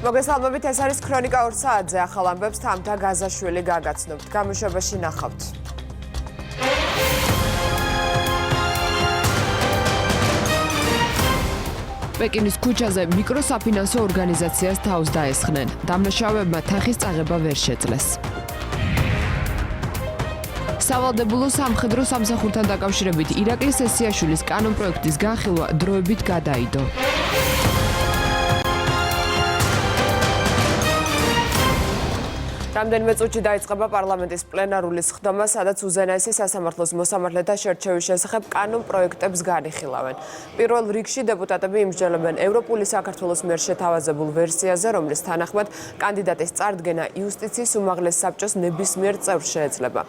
მოგესალმებით, ეს არის ქრონიკა 2 საათზე. ახალ ამბებს თამთა გაზაშვილი გაგაცნობთ. გამოშვებაში ნახავთ. პეკინის ქუჩაზე მიკროსაფინანსო ორგანიზაციას თავს დაესხნენ. დამნაშავეებმა თანხის წაღება ვერ შეძლეს. სავალდებულო სამხედრო სამსახურთან დაკავშირებით ირაკლი სესიაშვილის კანონპროექტის განხილვა დროებით გადაიდო. რამდენიმე წუთში დაიწყება პარლამენტის პლენარული სხდომა, სადაც უზენაესი სასამართლოს მოსამართლეთა შერჩევის შესახებ კანონპროექტებს განიხილავენ. პირველ რიგში დეპუტატები იმსჯელებენ ევროპული საქართველოს მიერ შეთავაზებულ ვერსიაზე, რომლის თანახმად კანდიდატის წარდგენა იუსტიციის უმაღლეს საბჭოს ნებისმიერ წევრს შეეძლება.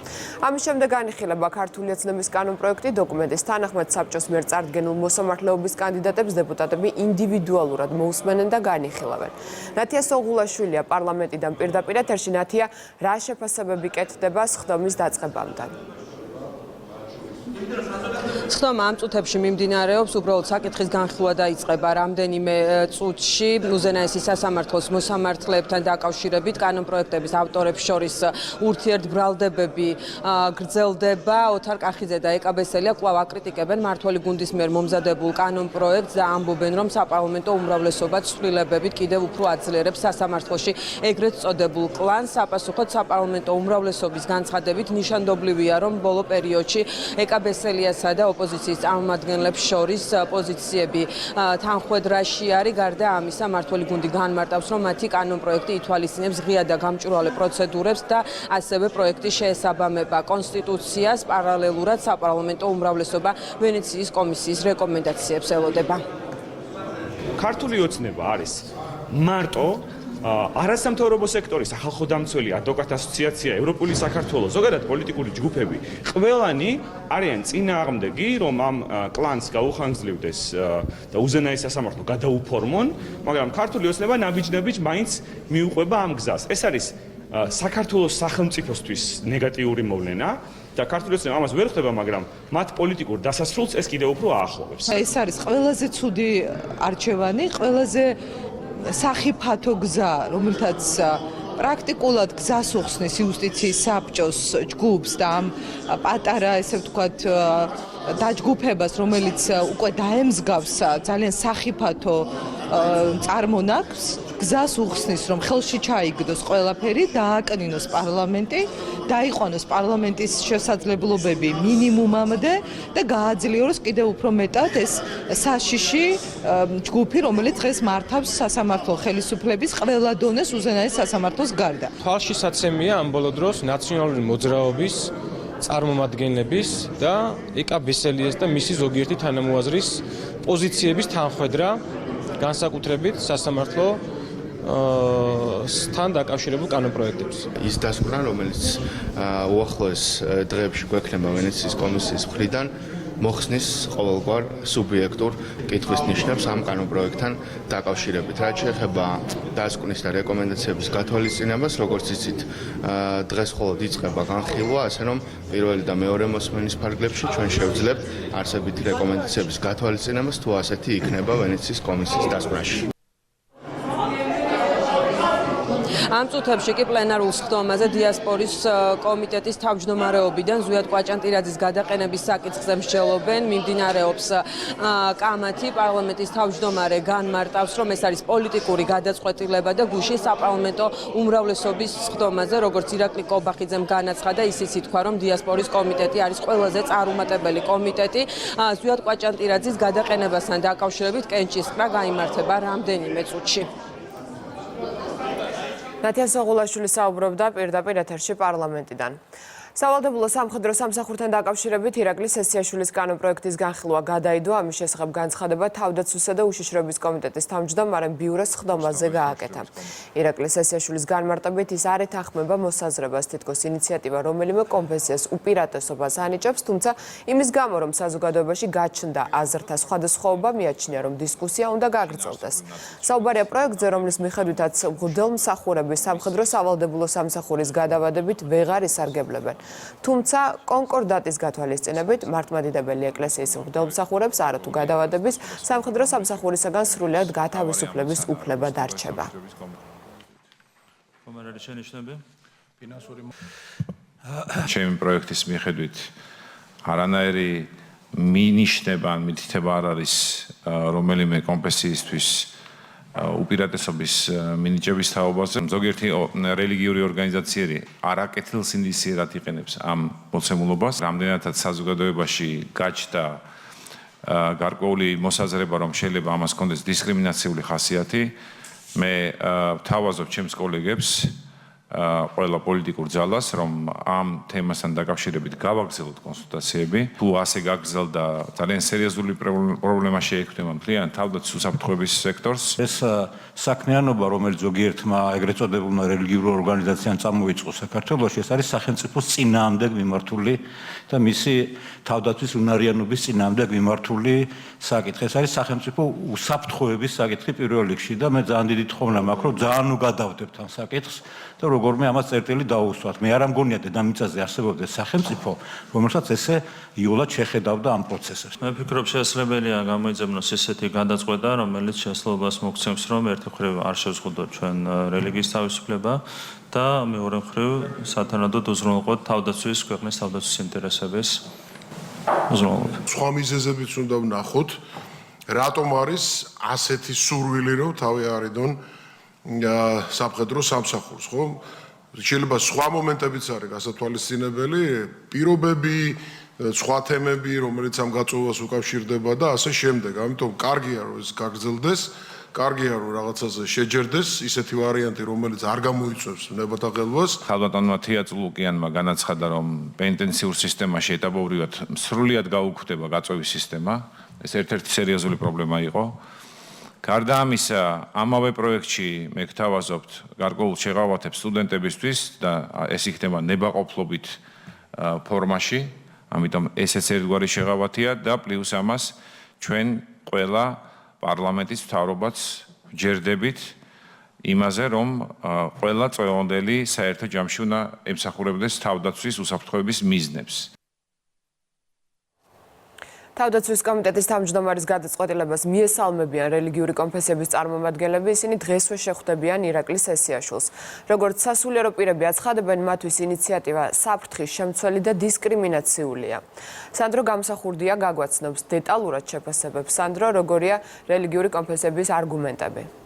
ამის შემდეგ განიხილება ქართული ოცნების კანონპროექტი, დოკუმენტის თანახმად საბჭოს მიერ წარდგენულ მოსამართლეობის კანდიდატებს დეპუტატები ინდივიდუალურად მოусმენენ და განიხილავენ. ნათია სოღულაშვილია პარლამენტიდან პირდაპირ ეთერში. რა შეფასებები კეთდება სხდომის დაწყებამდე? სხდომა ამ წუთებში მიმდინარეობს, უბრალოდ საკითხის განხილვა დაიწყება რამდენიმე წუთში უზენაესი სასამართლოს მოსამართლეებთან დაკავშირებით კანონპროექტების ავტორებს შორის ურთიერთბრალდებები გრძელდება. ოთარ კახიძე და ეკა ბესელია კვლავ აკრიტიკებენ მმართველი გუნდის მიერ მომზადებულ კანონპროექტს და ამბობენ, რომ საპარლამენტო უმრავლესობა ცვლილებებით კიდევ უფრო აძლიერებს სასამართლოში ეგრეთ წოდებულ კლანს. საპასუხოდ საპარლამენტო უმრავლესობის განცხადებით ნიშანდობლივია, რომ ბოლო პერიოდში ეკა ბესელიასა და ოპოზიციის წარმომადგენლებს შორის პოზიციები თანხვედრაში არის. გარდა ამისა, მმართველი გუნდი განმარტავს, რომ მათი კანონპროექტი ითვალისწინებს ღია და გამჭვირვალე პროცედურებს და ასევე პროექტი შეესაბამება კონსტიტუციას. პარალელურად საპარლამენტო უმრავლესობა ვენეციის კომისიის რეკომენდაციებს ელოდება. ქართული ოცნება არის მარტო არასამთავრობო სექტორის ახალხო დამცველი ადვოკატთა ასოციაცია, ევროპული საქართველო, ზოგადად პოლიტიკური ჯგუფები, ყველანი არიან წინააღმდეგი, რომ ამ კლანს გაუხანგრძლივდეს და უზენაესი სასამართლო გადაუფორმონ, მაგრამ ქართული ოცნება ნაბიჯ-ნაბიჯ მაინც მიუყვება ამ გზას. ეს არის საქართველოს სახელმწიფოსთვის ნეგატიური მოვლენა და ქართული ოცნება ამას ვერ ხვდება, მაგრამ მათ პოლიტიკურ დასასრულს ეს კიდევ უფრო აახლოვებს. ეს არის ყველაზე ცუდი არჩევანი, ყველაზე სახიფათო გზა, რომელთაც პრაქტიკულად გზას უხსნის იუსტიციის საბჭოს ჯგუფს და ამ პატარა, ესე ვთქვათ, დაჯგუფებას, რომელიც უკვე დაემსგავს ძალიან სახიფათო წარმონაქმს, გზას უხსნის, რომ ხელში ჩაიგდოს ყველაფერი, დააკნინოს პარლამენტი, დაიყვანოს პარლამენტის შესაძლებლობები მინიმუმამდე და გააძლიეროს კიდევ უფრო მეტად ეს საშიში ჯგუფი, რომელიც დღეს მართავს სასამართლო ხელისუფლების ყველა დონეს უზენაეს სასამართლოს გარდა. თვალშისაცემია ამ ბოლო დროს ნაციონალური მოძრაობის წარმომადგენლების და ეკა ბესელიას და მისი ზოგიერთი თანამოაზრის პოზიციების თანხვედრა, განსაკუთრებით სასამართლო თან დაკავშირებულ კანონპროექტებს. ის დასკვნა, რომელიც უახლოეს დღეებში გვექნება ვენეციის კომისიის მხრიდან, მოხსნის ყოველგვარ სუბიექტურ კითხვის ნიშნებს ამ კანონპროექტთან დაკავშირებით. რაც შეეხება დასკვნის და რეკომენდაციების გათვალისწინებას, როგორც იცით, დღეს მხოლოდ იწყება განხილვა, ასე რომ პირველი და მეორე მოსმენის ფარგლებში ჩვენ შევძლებთ არსებითი რეკომენდაციების გათვალისწინებას, თუ ასეთი იქნება ვენეციის კომისიის დასკვნაში. ამ წუთებში კი პლენარულ სხდომაზე დიასპორის კომიტეტის თავმჯდომარეობიდან ზვიად კვაჭანტირაძის გადაყენების საკითხზე მსჯელობენ. მიმდინარეობს კამათი, პარლამენტის თავმჯდომარე განმარტავს, რომ ეს არის პოლიტიკური გადაწყვეტილება და გუშინ საპარლამენტო უმრავლესობის სხდომაზე, როგორც ირაკლი კობახიძემ განაცხადა, ისიც ითქვა, რომ დიასპორის კომიტეტი არის ყველაზე წარუმატებელი კომიტეტი. ზვიად კვაჭანტირაძის გადაყენებასთან დაკავშირებით კენჭისყრა გაიმართება რამდენიმე წუთში. ნათია სოღულაშვილი საუბრობდა პირდაპირ ეთერში პარლამენტიდან. სავალდებულო სამხედრო სამსახურთან დაკავშირებით ირაკლი სესიაშვილის კანონპროექტის განხილვა გადაიდო. ამის შესახებ განცხადება თავდაცვისა და უშიშროების კომიტეტის თავმჯდომარემ ბიუროს სხდომაზე გააკეთა. ირაკლი სესიაშვილის განმარტებით ის არ ეთანხმება მოსაზრებას, თითქოს ინიციატივა რომელიმე კონფესიას უპირატესობას ანიჭებს, თუმცა იმის გამო, რომ საზოგადოებაში გაჩნდა აზრთა სხვადასხვაობა, მიაჩნია, რომ დისკუსია უნდა გაგრძელდეს. საუბარია პროექტზე, რომლის მიხედვითაც მღვდელმსახურების სამხედრო სავალდებულო სამსახურის გადავადებით ვეღარ ისარგებლებენ. თუმცა კონკორდატის გათვალისწინებით მართლმადიდებელი ეკლესიის მღვდელმსახურებს არათუ გადავადების სამხედრო სამსახურისაგან სრულად გათავისუფლების უფლება დარჩება. ჩემი პროექტის მიხედვით არანაირი მინიშნება ან მითითება არ არის რომელიმე კონფესიისთვის უპირატესობის მინიჭების თაობაზე. ზოგიერთი რელიგიური ორგანიზაციები არაკეთილსინდისიერად იყენებს ამ მოცემულობას. რამდენადაც საზოგადოებაში გაჩნდა გარკვეული მოსაზრება, რომ შეიძლება ამას კონდეს დისკრიმინაციული ხასიათი, მე ვთავაზობ ჩემს კოლეგებს ყველა პოლიტიკურ ძალას, რომ ამ თემასთან დაკავშირებით გავაგრძელოთ კონსულტაციები. თუ ასე გაგრძელდა, ძალიან სერიოზული პრობლემა შეექმნება მთლიან თავდაცვის უსაფრთხოების სექტორს. ეს საქმიანობა, რომელიც ზოგიერთმა ეგრეთ წოდებულმა რელიგიურ ორგანიზაციამ წამოიწყო საქართველოში, ეს არის სახელმწიფოს წინააღმდეგ მიმართული და მისი თავდაცვის უნარიანობის წინააღმდეგ მიმართული საკითხი. ეს არის სახელმწიფო უსაფრთხოების საკითხი პირველ რიგში და მე ძალიან დიდი თხოვნა მაქვს, რომ ძალიან უგადავდებთ ამ საკითხს და როგორმე ამას წერტილი დაუსვათ. მე არ ამგონია დედამიწაზე არსებობდეს სახელმწიფო, რომელსაც ესე იოლად შეხედავდა ამ პროცესებს. მე ვფიქრობ, შესაძლებელია გამოიძებნოს ესეთი გადაწყვეტა, რომელიც შესაძლებლობას მოგცემს, რომ ერთი მხრივ არ შევზღუდოთ ჩვენ რელიგიის თავისუფლება და მეორე მხრივ სათანადოდ უზრუნველყოთ თავდაცვის ქვეყნის თავდაცვის ინტერესების უზრუნველყოფა. სხვა მიზეზებიც უნდა ვნახოთ, რატომ არის ასეთი სურვილი, რომ თავი არიდონ სამხედრო სამსახურს, ხო? შეიძლება სხვა მომენტებიც არის გასათვალისწინებელი, პირობები, სხვა თემები, რომელიც ამ გაწვევას უკავშირდება და ასე შემდეგ. ამიტომ კარგია, რომ ეს გაგრძელდეს, კარგია, რომ რაღაცაზე შეჯერდეს ისეთი ვარიანტი, რომელიც არ გამოიწვევს ნებათაღელვას. ქალბატონმა თიაწულუკიანმა განაცხადა, რომ პენიტენციურ სისტემაში ეტაპობრივად სრულად გაუქმდება გაწვევის სისტემა. ეს ერთ-ერთი სერიოზული პრობლემა იყო. გარდა ამისა, ამავე პროექტში მე გთავაზობთ გარკვეულ შეღავათებს სტუდენტებისთვის და ეს იქნება ნებაყოფლობით ფორმაში, ამიტომ ესეც ერთგვარი შეღავათია და პლუს ამას ჩვენ ყველა პარლამენტის მთავრობაც ვჯერდებით იმაზე, რომ ყველა წევანდელი საერთო ჯამში უნდა ემსახურებდეს თავდაცვის უსაფრთხოების მიზნებს. თავდაცვის კომიტეტის თავმჯდომარის გადაწყვეტილებას მიესალმებიან რელიგიური კონფესიების წარმომადგენლები, ისინი დღესვე შეხვდებიან ირაკლის სესიაშვილს. როგორც სასულიერო პირები აცხადებენ, მათთვის ინიციატივა საფრთხის შემცველი და დისკრიმინაციულია. სანდრო გამსახურდია გაგვაცნობს დეტალურად შეფასებებს. სანდრო, როგორია რელიგიური კონფესიების არგუმენტები?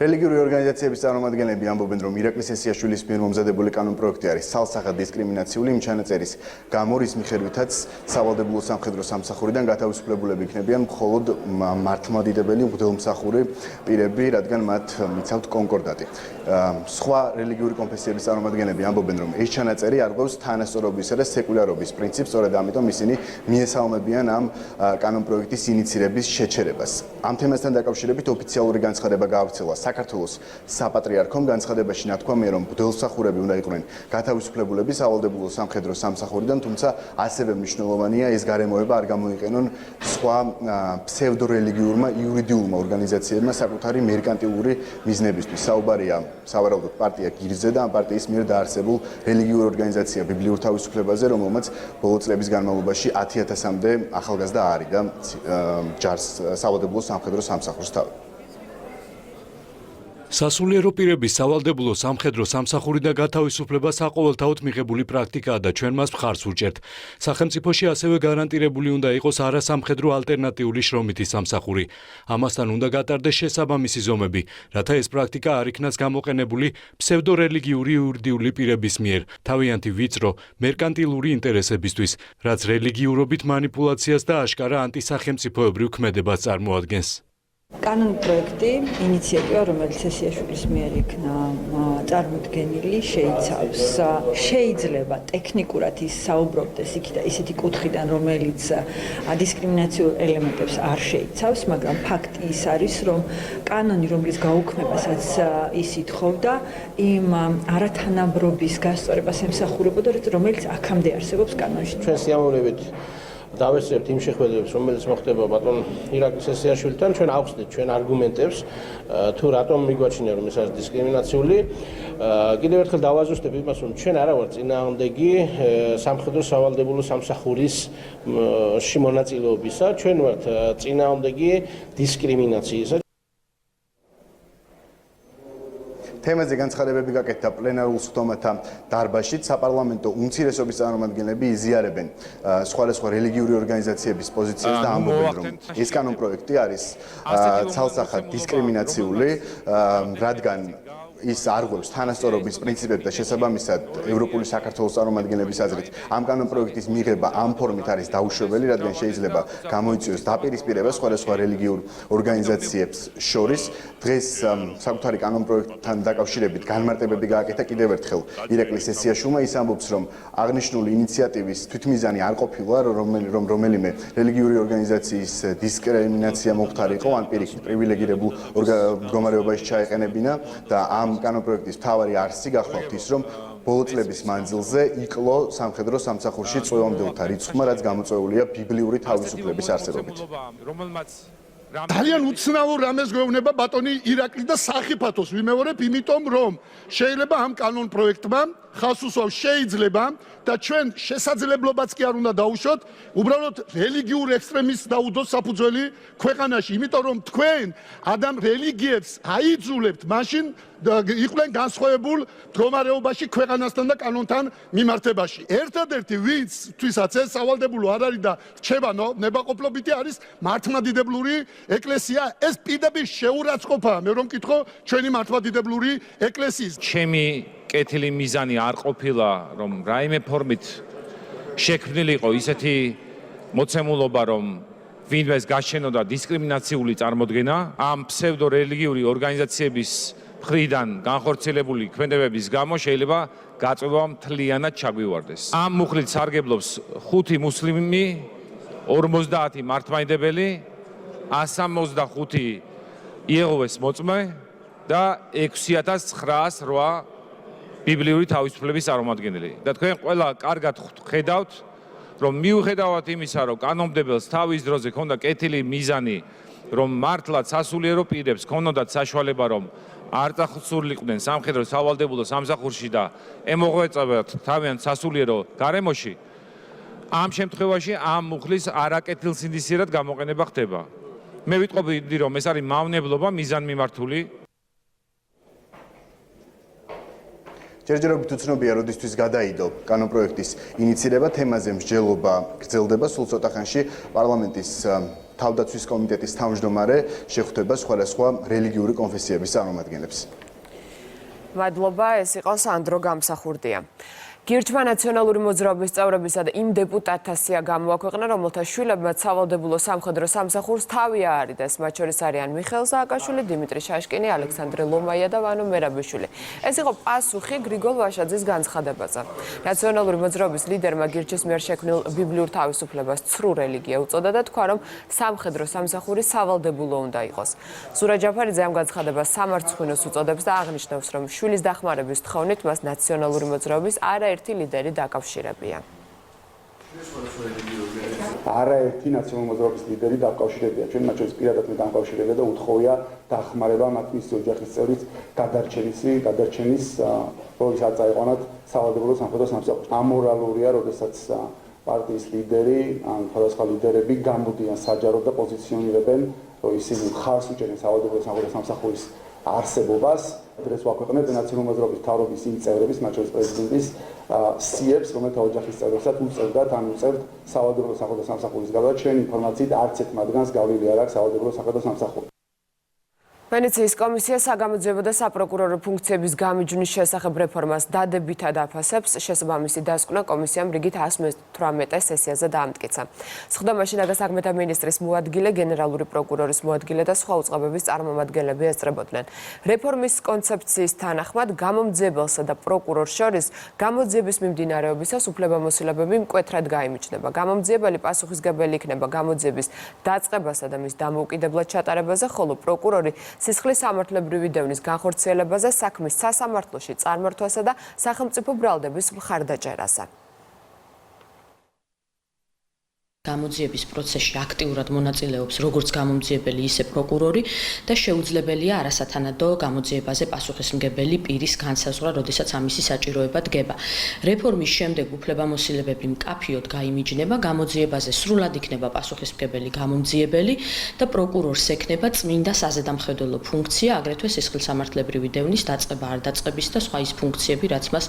რელიგიური ორგანიზაციების წარმომადგენლები ამბობენ, რომ ირაკლის სესიაშვილის მიერ მომზადებული კანონპროექტი არის სალსახად დისკრიმინაციული იმ ჩანაწერის გამო, რის მიხედვითაც სავალდებულო სამხედრო სამსახურიდან გათავისუფლებულები იქნებიან მხოლოდ მართლმადიდებელი მღვდელმსახური პირები, რადგან მათ მიცავთ კონკორდატი. სხვა რელიგიური კონფესიების წარმომადგენლები ამბობენ, რომ ეს ჩანაწერი არღვევს თანასწორობისა და სეკულარობის პრინციპს, სწორედ ამიტომ ისინი მიესალმებიან ამ კანონპროექტის ინიცირების შეჩერებას. ამ თემასთან დაკავშირებით ოფიციალური განცხადება გაავრცელა საქართველოს საპატრიარქომ. განცხადებაში ნათქვამია, რომ მღვდელმსახურები უნდა იყვნენ გათავისუფლებულები სავალდებულო სამხედრო სამსახურიდან, თუმცა ასევე მნიშვნელოვანია ეს გარემოება არ გამოიყენონ სხვა ფსევდორელიგიურმა იურიდიულმა ორგანიზაციებმა საკუთარი მერკანტილური მიზნებისთვის. საუბარია სავარაუდოდ პარტია გირზე და ამ პარტიის მიერ დაარსებულ რელიგიურ ორგანიზაცია ბიბლიურ თავისუფლებაზე, რომელმაც ბოლო წლების განმავლობაში 10,000-მდე ახალგაზრდა არიდა ჯარს სავალდებულო სამხედრო სამსახურს თავი. სასულიერო პირების სავალდებულო სამხედრო სამსახურიდან გათავისუფლება საყოველთაოდ მიღებული პრაქტიკაა და ჩვენ მას მხარს ვუჭერთ. სახელმწიფოში ასევე გარანტირებული უნდა იყოს არასამხედრო ალტერნატიული შრომითი სამსახური. ამასთან უნდა გატარდეს შესაბამისი ზომები, რათა ეს პრაქტიკა არ იქნას გამოყენებული ფსევდორელიგიური იურიდიული პირების მიერ, თავიანთი ვიწრო მერკანტილური ინტერესებისთვის, რაც რელიგიურობით მანიპულაციას და აშკარა ანტისახელმწიფოებრივ ქმედებას წარმოადგენს. კანონპროექტი, ინიციატივა, რომელიც სესიაშვილის მიერ იქნა წარმოდგენილი, შეიცავს შეიძლება ტექნიკურად ის საუბრობდეს იქიდან ისეთი კუთხიდან, რომელიც დისკრიმინაციულ ელემენტებს არ შეიცავს, მაგრამ ფაქტი ის არის, რომ კანონი, რომლის გაუქმებასაც ის ითხოვდა, იმ არათანაბრობის გასწორებას ემსახურებოდა, რომელიც აქამდე არსებობს კანონში. ჩვენ სიამოვნებით დავესწრებთ იმ შეხვედრებს, რომელიც მოხდება ბატონ ირაკლი სესიაშვილთან, ჩვენ ავხსნით ჩვენ არგუმენტებს, თუ რატომ მიგვაჩნია რომ ეს არის დისკრიმინაციული. კიდევ ერთხელ დავაზუსტებ იმას, რომ ჩვენ არა ვართ წინააღმდეგი სამხედრო სავალდებულო სამსახურის მონაწილეობისა, ჩვენ ვართ წინააღმდეგი დისკრიმინაციისა. თემაზე განცხადებები გაკეთდა პლენარულ სხდომათა დარბაზში. საპარლამენტო უმცირესობის წარმომადგენლები იზიარებენ სხვადასხვა რელიგიური ორგანიზაციების პოზიციას და ამბობენ, რომ ეს კანონპროექტი არის ცალსახად დისკრიმინაციული, რადგან ის არღვევს თანასწორობის პრინციპებს და შესაბამისად ევროპული საქართველოს წარმომადგენლების აზრით ამ კანონპროექტის მიღება ამ ფორმით არის დაუშვებელი, რადგან შეიძლება გამოიწვიოს დაპირისპირება სხვადასხვა რელიგიურ ორგანიზაციებს შორის. დღეს საკუთარი კანონპროექტთან დაკავშირებით განმარტებები გააკეთა კიდევ ერთხელ ირაკლი სესიაშვილმა. ის ამბობს, რომ აღნიშნული ინიციატივის თვითმიზანი არ ყოფილა, რომ რომელიმე რელიგიური ორგანიზაციის დისკრიმინაცია მოხდარიყო, ან პირიქით პრივილეგირებულ მდგომარეობაში ჩაეყენებინა და ამ კანონპროექტის მთავარი არსი გახლავთ ის, რომ ბოლო წლების მანძილზე იკლო სამხედრო სამსახურში წვევამდელთა რიცხვმა, რაც გამოწვეულია ბიბლიური თავისუფლების არსებობით. ძალიან უცნაურ რამეს გვეუბნება ბატონი ირაკლი და სახიფათოს ვიმეორებ, იმიტომ რომ შეიძლება ამ კანონპროექტმა ხას უსვავს შეიძლება და ჩვენ შესაძლებლობაც კი არ უნდა დაუშვოთ, უბრალოდ რელიგიურ ექსტრემიზმს დაუდოს საფუძველი ქვეყანაში, იმიტომ რომ თქვენ რელიგიებს აიძულებთ მაშინ იყვნენ განსხვავებულ მდგომარეობაში ქვეყანასთან და კანონთან მიმართებაში. ერთადერთი ვინცთვისაც ეს სავალდებულო არ არის და რჩება ნებაყოფლობითი არის მართლმადიდებლური ეკლესია. ეს პირდაპირ შეურაცხყოფაა, მე რომ მკითხო ჩვენი მართლმადიდებლური ეკლესიის. ჩემი კეთილი მიზანი არ ყოფილა, რომ რაიმე ფორმით შექმნილიყო ისეთი მოცემულობა, რომ ვინმეს გაშენოდა დისკრიმინაციული წარმოდგენა ამ ფსევდორელიგიური ორგანიზაციების მხრიდან განხორციელებული ქმედებების გამო შეიძლება გაწვევა მთლიანად ჩაგვივარდეს. ამ მუხლით სარგებლობს 5 მუსლიმი, 50 მართლმადიდებელი, 165 იეჰოვას მოწმე და 6908 ბიბლიური თავისუფლების წარმომადგენელი. და თქვენ ყველა კარგად ხედავთ, რომ მიუხედავად იმისა, რომ კანონმდებელს თავის დროზე ჰქონდა კეთილი მიზანი, რომ მართლაც სასულიერო პირებს ჰქონდათ საშუალება, რომ არ წახსულიყვნენ სამხედრო სავალდებულო სამსახურში და ემოღვეწებათ თავიანთ სასულიერო გარემოში, ამ შემთხვევაში ამ მუხლის არაკეთილსინდისიერად გამოყენება ხდება. მე ვიტყობდი, რომ ეს არის მავნებლობა მიზანმიმართული. ჯერჯერობით უცნობია, როდისთვის გადაიდო კანონპროექტის ინიცირება. თემაზე მსჯელობა გრძელდება. სულ ცოტა ხანში პარლამენტის თავდაცვის კომიტეტის თავმჯდომარე შეხვდება სხვადასხვა რელიგიური კონფესიების წარმომადგენლებს. მადლობა, ეს იყო სანდრო გამსახურდია. გირჩმა ნაციონალური მოძრაობის წევრებისა და იმ დეპუტატთა სია გამოაქვეყნა, რომელთა შვილებმა სავალდებულო სამხედრო სამსახურს თავი აარიდეს. მათ შორის არიან მიხეილ სააკაშვილი, დიმიტრი შაშკინი, ალექსანდრე ლომაია და ვანო მერაბიშვილი. ეს იყო პასუხი გრიგოლ ვაშაძის განცხადებაზე. ნაციონალური მოძრაობის ლიდერმა გირჩის მიერ შექმნილ ბიბლიურ თავისუფლებას ცრუ რელიგია უწოდა და თქვა, რომ სამხედრო სამსახური სავალდებულო უნდა იყოს. ზურა ჯაფარიძე ამ განცხადებას სამარცხვინოს უწოდებს და აღნიშნავს, რომ შვილის დახმარების თხოვნით მას ნაციონალური მოძრაობის არაერთი ლიდერი დაკავშირებია. არაერთი ნაციონალური მოძრაობის ლიდერი დაკავშირებია. ჩვენ მათ შორის პირადად მე დამკავშირებია და უთხოვია დახმარება მათ მისი ოჯახის წევრით გადარჩენის როდის არ წაიყვანათ სავალდებულო სამხედრო სამსახურში. ამორალურია, როდესაც პარტიის ლიდერი ან სხვადასხვა ლიდერები გამოდიან საჯაროდ და პოზიციონირებენ, რომ ისინი ხარს უჭერენ სავალდებულო სამხედრო სამსახურის არსებობას. დღეს ვაქვეყნებთ ნაციონალური მოძრაობის მთავრობის იმ წევრების, მათ შორის პრეზიდენტის სიებს, რომელთა ოჯახის წევრებსაც უწევდათ ან უწევთ სავალდებულო სამხედრო სამსახურის გარდა. ჩვენი ინფორმაციით არც ერთ მათგანს გავლილი არ აქვს სავალდებულო სამხედრო სამსახური. ვენეციის კომისია საგამოძიებო და საპროკურორო ფუნქციების გამიჯვნის შესახებ რეფორმას დადებითად აფასებს. შესაბამისი დასკვნა კომისიამ რიგით 118 სესიაზე დაამტკიცა. სხდომაში ნაგასაღმეთა მინისტრის მოადგილე, გენერალური პროკურორის მოადგილე და სხვა უწყებების წარმომადგენლები ესწრებოდნენ. რეფორმის კონცეფციის თანახმად გამომძიებელსა და პროკურორს შორის გამოძიების მიმდინარეობისას უფლებამოსილებები მკვეთრად გაიმიჯნება. გამომძიებელი პასუხისმგებელი იქნება გამოძიების დაწყებასა და მის დამოუკიდებლად ჩატარებაზე, ხოლო პროკურორი სისხლის სამართლებრივი დევნის განხორციელებაზე, საქმის სასამართლოში წარმართვასა და სახელმწიფო ბრალდების მხარდაჭერაზე. გამოძიების პროცესში აქტიურად მონაწილეობს როგორც გამომძიებელი, ისე პროკურორი და შეუძლებელია არასათანადო გამოძიებაზე პასუხისმგებელი პირის განსაზღვრა, როდესაც ამისი საჭიროება დგება. რეფორმის შემდეგ უფლებამოსილებები მკაფიოდ გაიმიჯნება, გამოძიებაზე სრულად იქნება პასუხისმგებელი გამომძიებელი და პროკურორს ექნება წმინდა საზედამხედველო ფუნქცია, აგრეთვე სისხლისამართლებრივი დევნის დაწყება არ დაწყების და სხვა ის ფუნქციები, რაც მას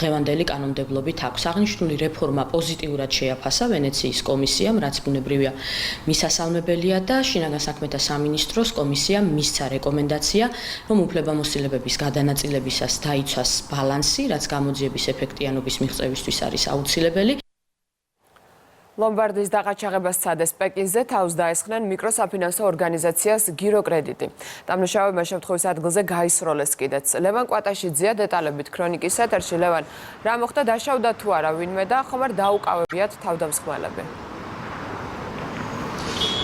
დღევანდელი კანონმდებლობით აქვს. აღნიშნული რეფორმა პოზიტიურად შეაფასა ვენეციის კომისიამ, რაც ბუნებრივია მისასალმებელია და შინაგან საქმეთა სამინისტროს კომისიამ მისცა რეკომენდაცია, რომ უფლებამოსილებების გადანაწილებისას დაიცვას ბალანსი, რაც გამოძიების ეფექტიანობის მიღწევისთვის არის აუცილებელი. ლომბარდის დაყაჩაღებას სცადეს პეკინზე, თავს დაესხნენ მიკროსაფინანსო ორგანიზაციას გიროკრედიტი. დამნაშავეებმა შემთხვევის ადგილზე გაისროლეს კიდეც. ლევან კვატაშიძეა დეტალებით ქრონიკის ეთერში. ლევან, რა მოხდა, დაშავდა თუ არა ვინმე და ხომ არ დაუკავებიათ თავდამსხმელები?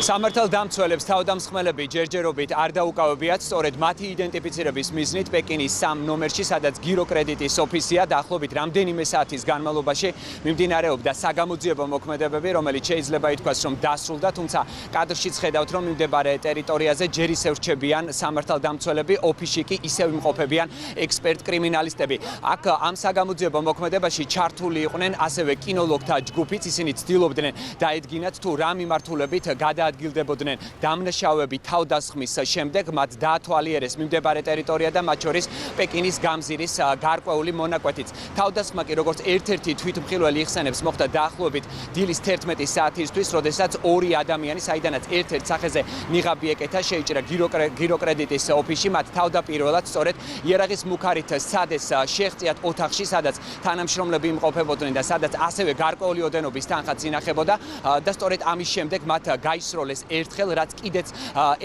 სამართალდამცველებს თავდამსხმელები ჯერჯერობით არ დაუკავებიათ, სწორედ მათი იდენტიფიცირების მიზნით პეკინის 3 ნომერში, სადაც გიროკრედიტის ოფისია, დაახლოებით რამდენიმე საათის განმავლობაში მიმდინარეობდა საგამოძიებო მოქმედებები, რომელიც შეიძლება ითქვას, რომ დასრულდა, თუმცა კადრშიც ხედავთ, რომ მიმდებარე ტერიტორიაზე ჯერ ისევ რჩებიან სამართალდამცველები, ოფისში კი ისევ იმყოფებიან ექსპერტ-კრიმინალისტები. აქ ამ საგამოძიებო მოქმედებაში ჩართული იყვნენ ასევე კინოლოგთა ჯგუფიც, ისინი ცდილობდნენ დაედგინათ თუ რა მიმართულებით გადაადგილდებოდნენ დამნაშავეები თავდასხმის შემდეგ, მათ დაათვალიერეს მიმდებარე ტერიტორია და მათ შორის პეკინის გამზირის გარკვეული მონაკვეთიც. თავდასხმა კი როგორც ერთ-ერთი თვითმხილველი იხსენებს, მოხდა დაახლოებით დილის 11 საათისთვის, როდესაც ორი ადამიანი, საიდანაც ერთ-ერთ სახეზე ნიღაბი ეკეთა, შეიჭრა გიროკრედიტის ოფისში, მათ თავდაპირველად სწორედ იარაღის მუქარით სცადეს შეღწიათ ოთახში, სადაც თანამშრომლები იმყოფებოდნენ და სადაც ასევე გარკვეული ოდენობის თანხაც ინახებოდა და სწორედ ამის შემდეგ მათ გაისროლეს ერთხელ, რაც კიდეც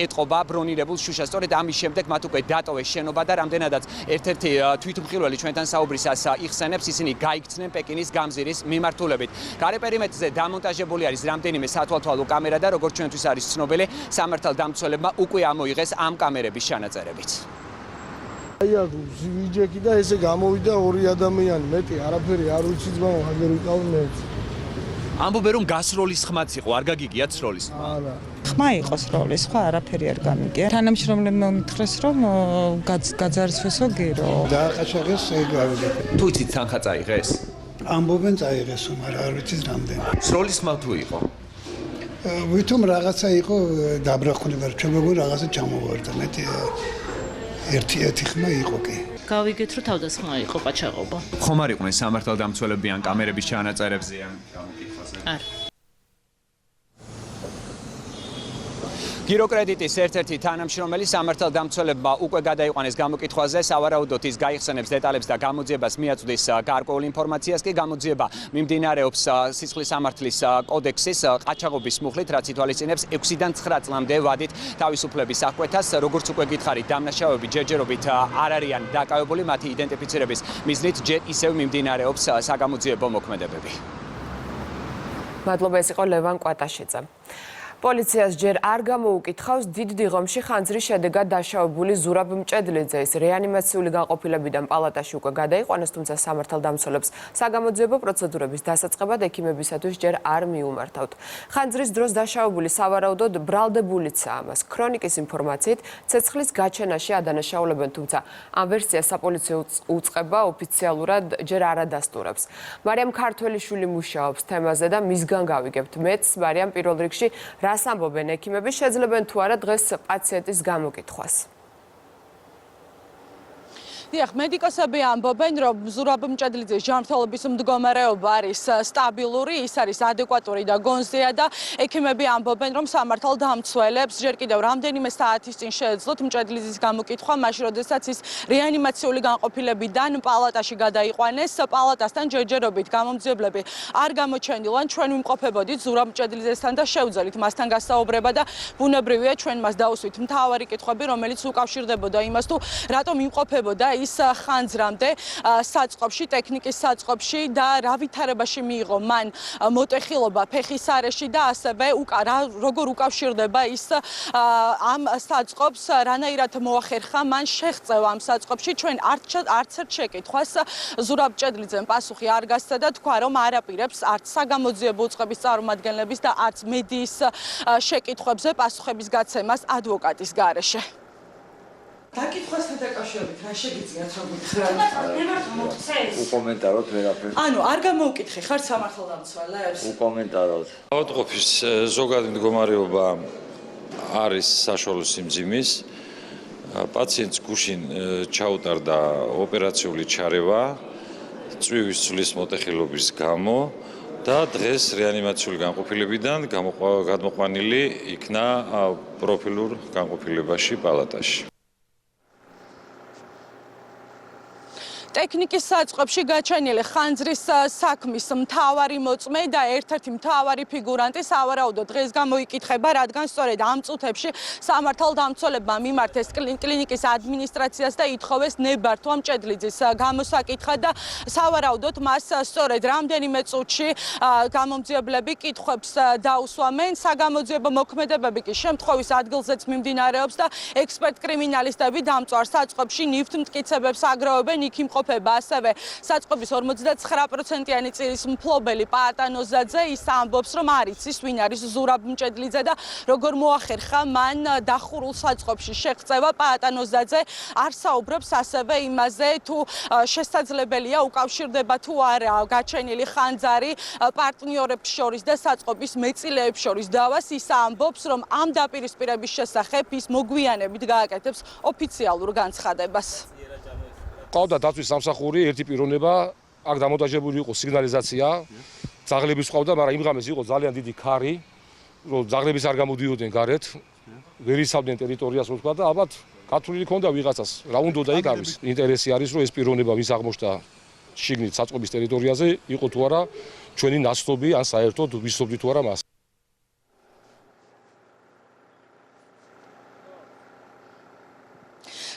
ეტყობა ბრონირებულ შუშას. სწორედ ამის შემდეგ მათ უკვე დატოვეს შენობა და რამდენადაც ერთ-ერთი თვითმხილველი ჩვენთან საუბრისას იხსენებს, ისინი გაიქცნენ პეკინის გამზირის მიმართულებით. გარე პერიმეტრზე დამონტაჟებული არის რამდენიმე სათვალთვალო კამერა და როგორც ჩვენთვის არის ცნობილი, სამართალდამცველებმა უკვე ამოიღეს ამ კამერების ჩანაწერებიც. აი აქ ვიჯექი და ესე გამოვიდა ორი ადამიანი, მეტი არაფერი არ ვიცი ძმაო, აგერ ვიყავი მე. ამბობენ რომ გასროლის ხმაც იყო, არ გაგიგიათ სროლის? არა. ხმა იყო სროლის, ხო არაფერი არ გამიგია. თანამშრომლებმა მითხრეს, რომ გაძარცვესო გირო. დააყაჩაღეს ეგავი. თუ იცით თანხა წაიღეს? ამბობენ წაიღესო, მაგრამ არ ვიცი რამდენი. სროლის ხმა თუ იყო? ვითომ რაღაცა იყო დაბრახუნება, რჩებები რაღაცა ჩამოვარდა, მეტი ერთი ხმა იყო კი. გავიგეთ, რომ თავდასხმა იყო ყაჩაღობა. ხომ არ იყვნენ სამართალდამცველები ან კამერების ჩანაწერებზე ან გამოკითხვაზე? არა. გიროკრედიტის ერთ-ერთი თანამშრომელი სამართალდამცველებმა უკვე გადაიყვანეს გამოკითხვაზე, სავარაუდოდ ის გაიხსენებს დეტალებს და გამოძიებას მიაწვდის გარკვეულ ინფორმაციას კი. გამოძიება მიმდინარეობს სისხლისამართლის კოდექსის ყაჩაღობის მუხლით, რაც ითვალისწინებს 6-დან 9 წლამდე ვადით თავისუფლების აღკვეთას. როგორც უკვე გითხარით, დამნაშავეები ჯერჯერობით არ არიან დაკავებული, მათი იდენტიფიცირების მიზნით ჯერ ისევ მიმდინარეობს საგამოძიებო მოქმედებები. მადლობა, ეს იყო ლევან კვატაშიძე. პოლიციას ჯერ არ გამოუკითხავს დიდ დიღომში ხანძრის შედეგად დაშავებული ზურაბ მჭედლიძეს. რეანიმაციული განყოფილებიდან პალატაში უკვე გადაიყვანეს, თუმცა სამართალდამცველებს საგამოძიებო პროცედურების დასაწყებად ექიმებისათვის ჯერ არ მიუმართავთ. ხანძრის დროს დაშავებული სავარაუდოდ ბრალდებულიცაა. მას ქრონიკის ინფორმაციით ცეცხლის გაჩენაში ადანაშაულებენ, თუმცა ამ ვერსიას საპოლიციო უწყება ოფიციალურად ჯერ არ ადასტურებს. მარიამ ქართველიშვილი მუშაობს თემაზე და მისგან გავიგებთ მეც. მარიამ, პირველ რიგში რას ამბობენ ექიმები, შეძლებენ თუ არა დღეს პაციენტის გამოკითხვას? დიახ, მედიკოსები ამბობენ, რომ ზურაბ მჭედლიძის ჯანმრთელობის მდგომარეობა არის სტაბილური, ის არის ადეკვატური და გონზეა და ექიმები ამბობენ, რომ სამართალდამცველებს ჯერ კიდევ რამდენიმე საათის წინ შეეძლოთ მჭედლიძის გამოკითხვა, მაშინ როდესაც ის რეანიმაციული განყოფილებიდან პალატაში გადაიყვანეს. პალატასთან ჯერჯერობით გამომძიებლები არ გამოჩენილან, ჩვენ ვიმყოფებოდით ზურაბ მჭედლიძესთან და შევძელით მასთან გასაუბრება და ბუნებრივია ჩვენ მას დაუსვით მთავარი კითხვები, რომელიც უკავშირდებოდა იმას, თუ რატომ იმყოფებოდა ის ხანძრამდე საწყობში, ტექნიკის საწყობში და რა ვითარებაში მიიღო მან მოტეხილობა ფეხის არეში და ასევე როგორ უკავშირდება ის ამ საწყობს, რანაირად მოახერხა მან შეღწევა ამ საწყობში. ჩვენ არც ერთ შეკითხვას ზურაბ ჭედლიძემ პასუხი არ გასცა და თქვა, რომ არ აპირებს არც საგამოძიებო უწყების წარმომადგენლების და არც მედიის შეკითხვებზე პასუხების გაცემას ადვოკატის გარეშე. დაკითხვასთან დაკავშირებით რა შეგიძლიათ რომ გითხრათ? უკომენტაროთ ვერაფერს. ანუ არ გამოუკითხე ხარ სამართალდამცველებს? უკომენტაროთ. ავადმყოფის ზოგადი მდგომარეობა არის საშუალო სიმძიმის. პაციენტს გუშინ ჩაუტარდა ოპერაციული ჩარევა წვივის ცვლის მოტეხილობის გამო და დღეს რეანიმაციული განყოფილებიდან გადმოყვანილი იქნა პროფილურ განყოფილებაში პალატაში. ტექნიკის საწყობში გაჩენილი ხანძრის საქმის მთავარი მოწმე და ერთ-ერთი მთავარი ფიგურანტი სავარაუდოდ დღეს გამოიკითხება, რადგან სწორედ ამ წუთებში სამართალდამცველებმა მიმართეს კლინიკის ადმინისტრაციას და ითხოვეს ნებართვა მჭედლიძის გამოსაკითხად და სავარაუდოდ მას სწორედ რამდენიმე წუთში გამომძიებლები კითხვებს დაუსვამენ. საგამოძიებო მოქმედებები კი შემთხვევის ადგილზეც მიმდინარეობს და ექსპერტ კრიმინალისტები დამწვარ საწყობში ნივთმტკიცებებს აგროვებენ. იქ იმყოფება ასევე საწყობის 59%-იანი წირის მფლობელი პაატანოზაძე. ის ამბობს, რომ არ იცის ვინ არის ზურაბ მჭედლიძე და როგორ მოახერხა მან დახურულ საწყობში შეღწევა. პაატანოზაძე არ საუბრობს ასევე იმაზე, თუ შესაძლებელია უკავშირდება თუ არა გაჩენილი ხანძარი პარტნიორებს შორის და საწყობის მეწილეებს შორის დავას. ის ამბობს, რომ ამ დაპირისპირების შესახებ ის მოგვიანებით გააკეთებს ოფიციალურ განცხადებას. ყავდა დაცვის სამსახური, ერთი პიროვნება, აქ დამონტაჟებული იყო სიგნალიზაცია, ძაღლების ყავდა, მაგრამ იმ ღამეს იყო ძალიან დიდი ქარი, რომ ძაღლების არ გამოდიოდნენ გარეთ, ვერ იცავდნენ ტერიტორიას, რო თქვა და ალბათ გათვლილი ქონდა ვიღაცას, რა უნდა იქ არის. ინტერესი არის, რომ ეს პიროვნება ვის აღმოჩნდა შიგნით საწყობის ტერიტორიაზე, იყო თუ არა ჩვენი ნაცნობი, ან საერთოდ ვისწოდით თუ არა მას.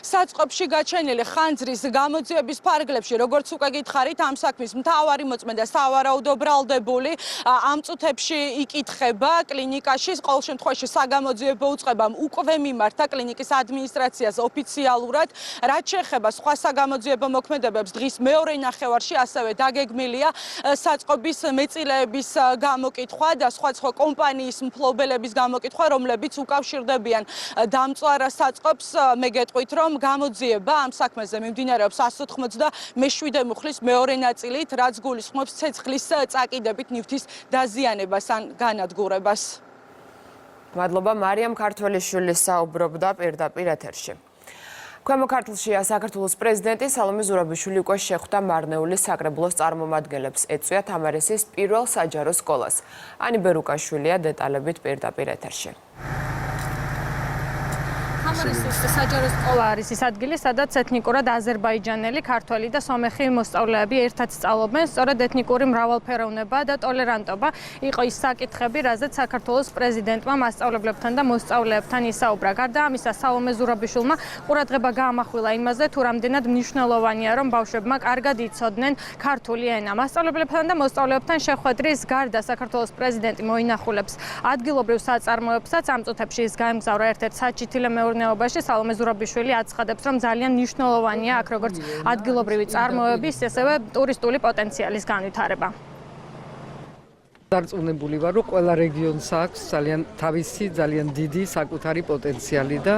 საწყობში გაჩენილი ხანძრის გამოძიების ფარგლებში, როგორც უკვე გითხარით, ამ საქმის მთავარი მოწმე და სავარაუდო ბრალდებული ამ წუთებში იკითხება კლინიკაში. ყოველ შემთხვევაში საგამოძიებო უწყებამ უკვე მიმართა კლინიკის ადმინისტრაციას ოფიციალურად. რაც შეეხება სხვა საგამოძიებო მოქმედებებს, დღის მეორე ნახევარში ასევე დაგეგმილია საწყობის მეწილეების გამოკითხვა და სხვა კომპანიის მფლობელების გამოკითხვა, რომლებიც უკავშირდებიან დამწვარ საწყობს. მე გეტყვით, რომ გამოძიება ამ საქმეზე მიმდინარეობს 187 მუხლის მეორე ნაწილით, რაც გულისხმობს ცეცხლის წაკიდებით ნივთის დაზიანებას ან განადგურებას. მადლობა მარიამ ქართველიშვილის საუბრობდა პირდაპირ ეთერში. ქვემო ქართლშია საქართველოს პრეზიდენტი სალომე ზურაბიშვილი უკვე შეხვდა მარნეულის საკრებულოს წარმომადგენლებს, ეწვია თამარისის პირველ საჯარო სკოლას. ანი ბერუკაშვილია დეტალებით პირდაპირ ეთერში. თამარისის საჯარო სკოლა არის ის ადგილი, სადაც ეთნიკურად აზერბაიჯანელი, ქართველი და სომეხი მოსწავლეები ერთად სწავლობენ. სწორედ ეთნიკური მრავალფეროვნება და ტოლერანტობა იყო ის საკითხები, რაზეც საქართველოს პრეზიდენტმა მასწავლებლებთან და მოსწავლეებთან ისაუბრა. გარდა ამისა, სალომე ზურაბიშვილმა ყურადღება გაამახვილა იმაზე, თუ რამდენად მნიშვნელოვანია, რომ ბავშვებმა კარგად იცოდნენ ქართული ენა. მასწავლებლებთან და მოსწავლეებთან შეხვედრის გარდა საქართველოს პრეზიდენტი მოინახულებს ადგილობრივ საწარმოებსაც. ამ წუთებში ის გაემგზავრა ერთ-ერთ საჩითილე მეურნეობაში. სალომე ზურაბიშვილი აცხადებს, რომ ძალიან მნიშვნელოვანია აქ როგორც ადგილობრივი წარმოების, ასევე ტურისტული პოტენციალის განვითარება. დარწმუნებული ვარ, რომ ყველა რეგიონს აქვს თავისი ძალიან დიდი საკუთარი პოტენციალი და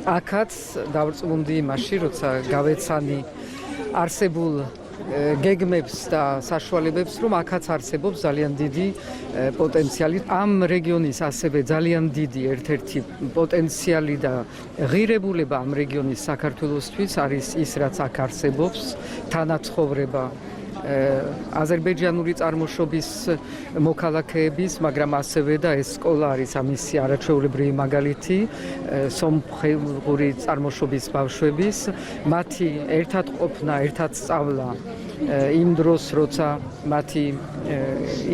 აქაც დავწმუნდი იმაში, როცა გავეცანი არსებულ გეგმებს და საშუალებებს, რომ აქაც არსებობს ძალიან დიდი პოტენციალი. ამ რეგიონის ასევე ძალიან დიდი ერთ-ერთი პოტენციალი და ღირებულება ამ რეგიონის საქართველოსთვის არის ის, რაც აქ არსებობს, თანაცხოვრება აზერბაიჯანული წარმოშობის მოქალაქეების, მაგრამ ასევე და ეს სკოლა არის ამისი არაჩვეულებრივი მაგალითი, სომხური წარმოშობის ბავშვების, მათი ერთად ყოფნა, ერთად სწავლა იმ დროს, როცა მათი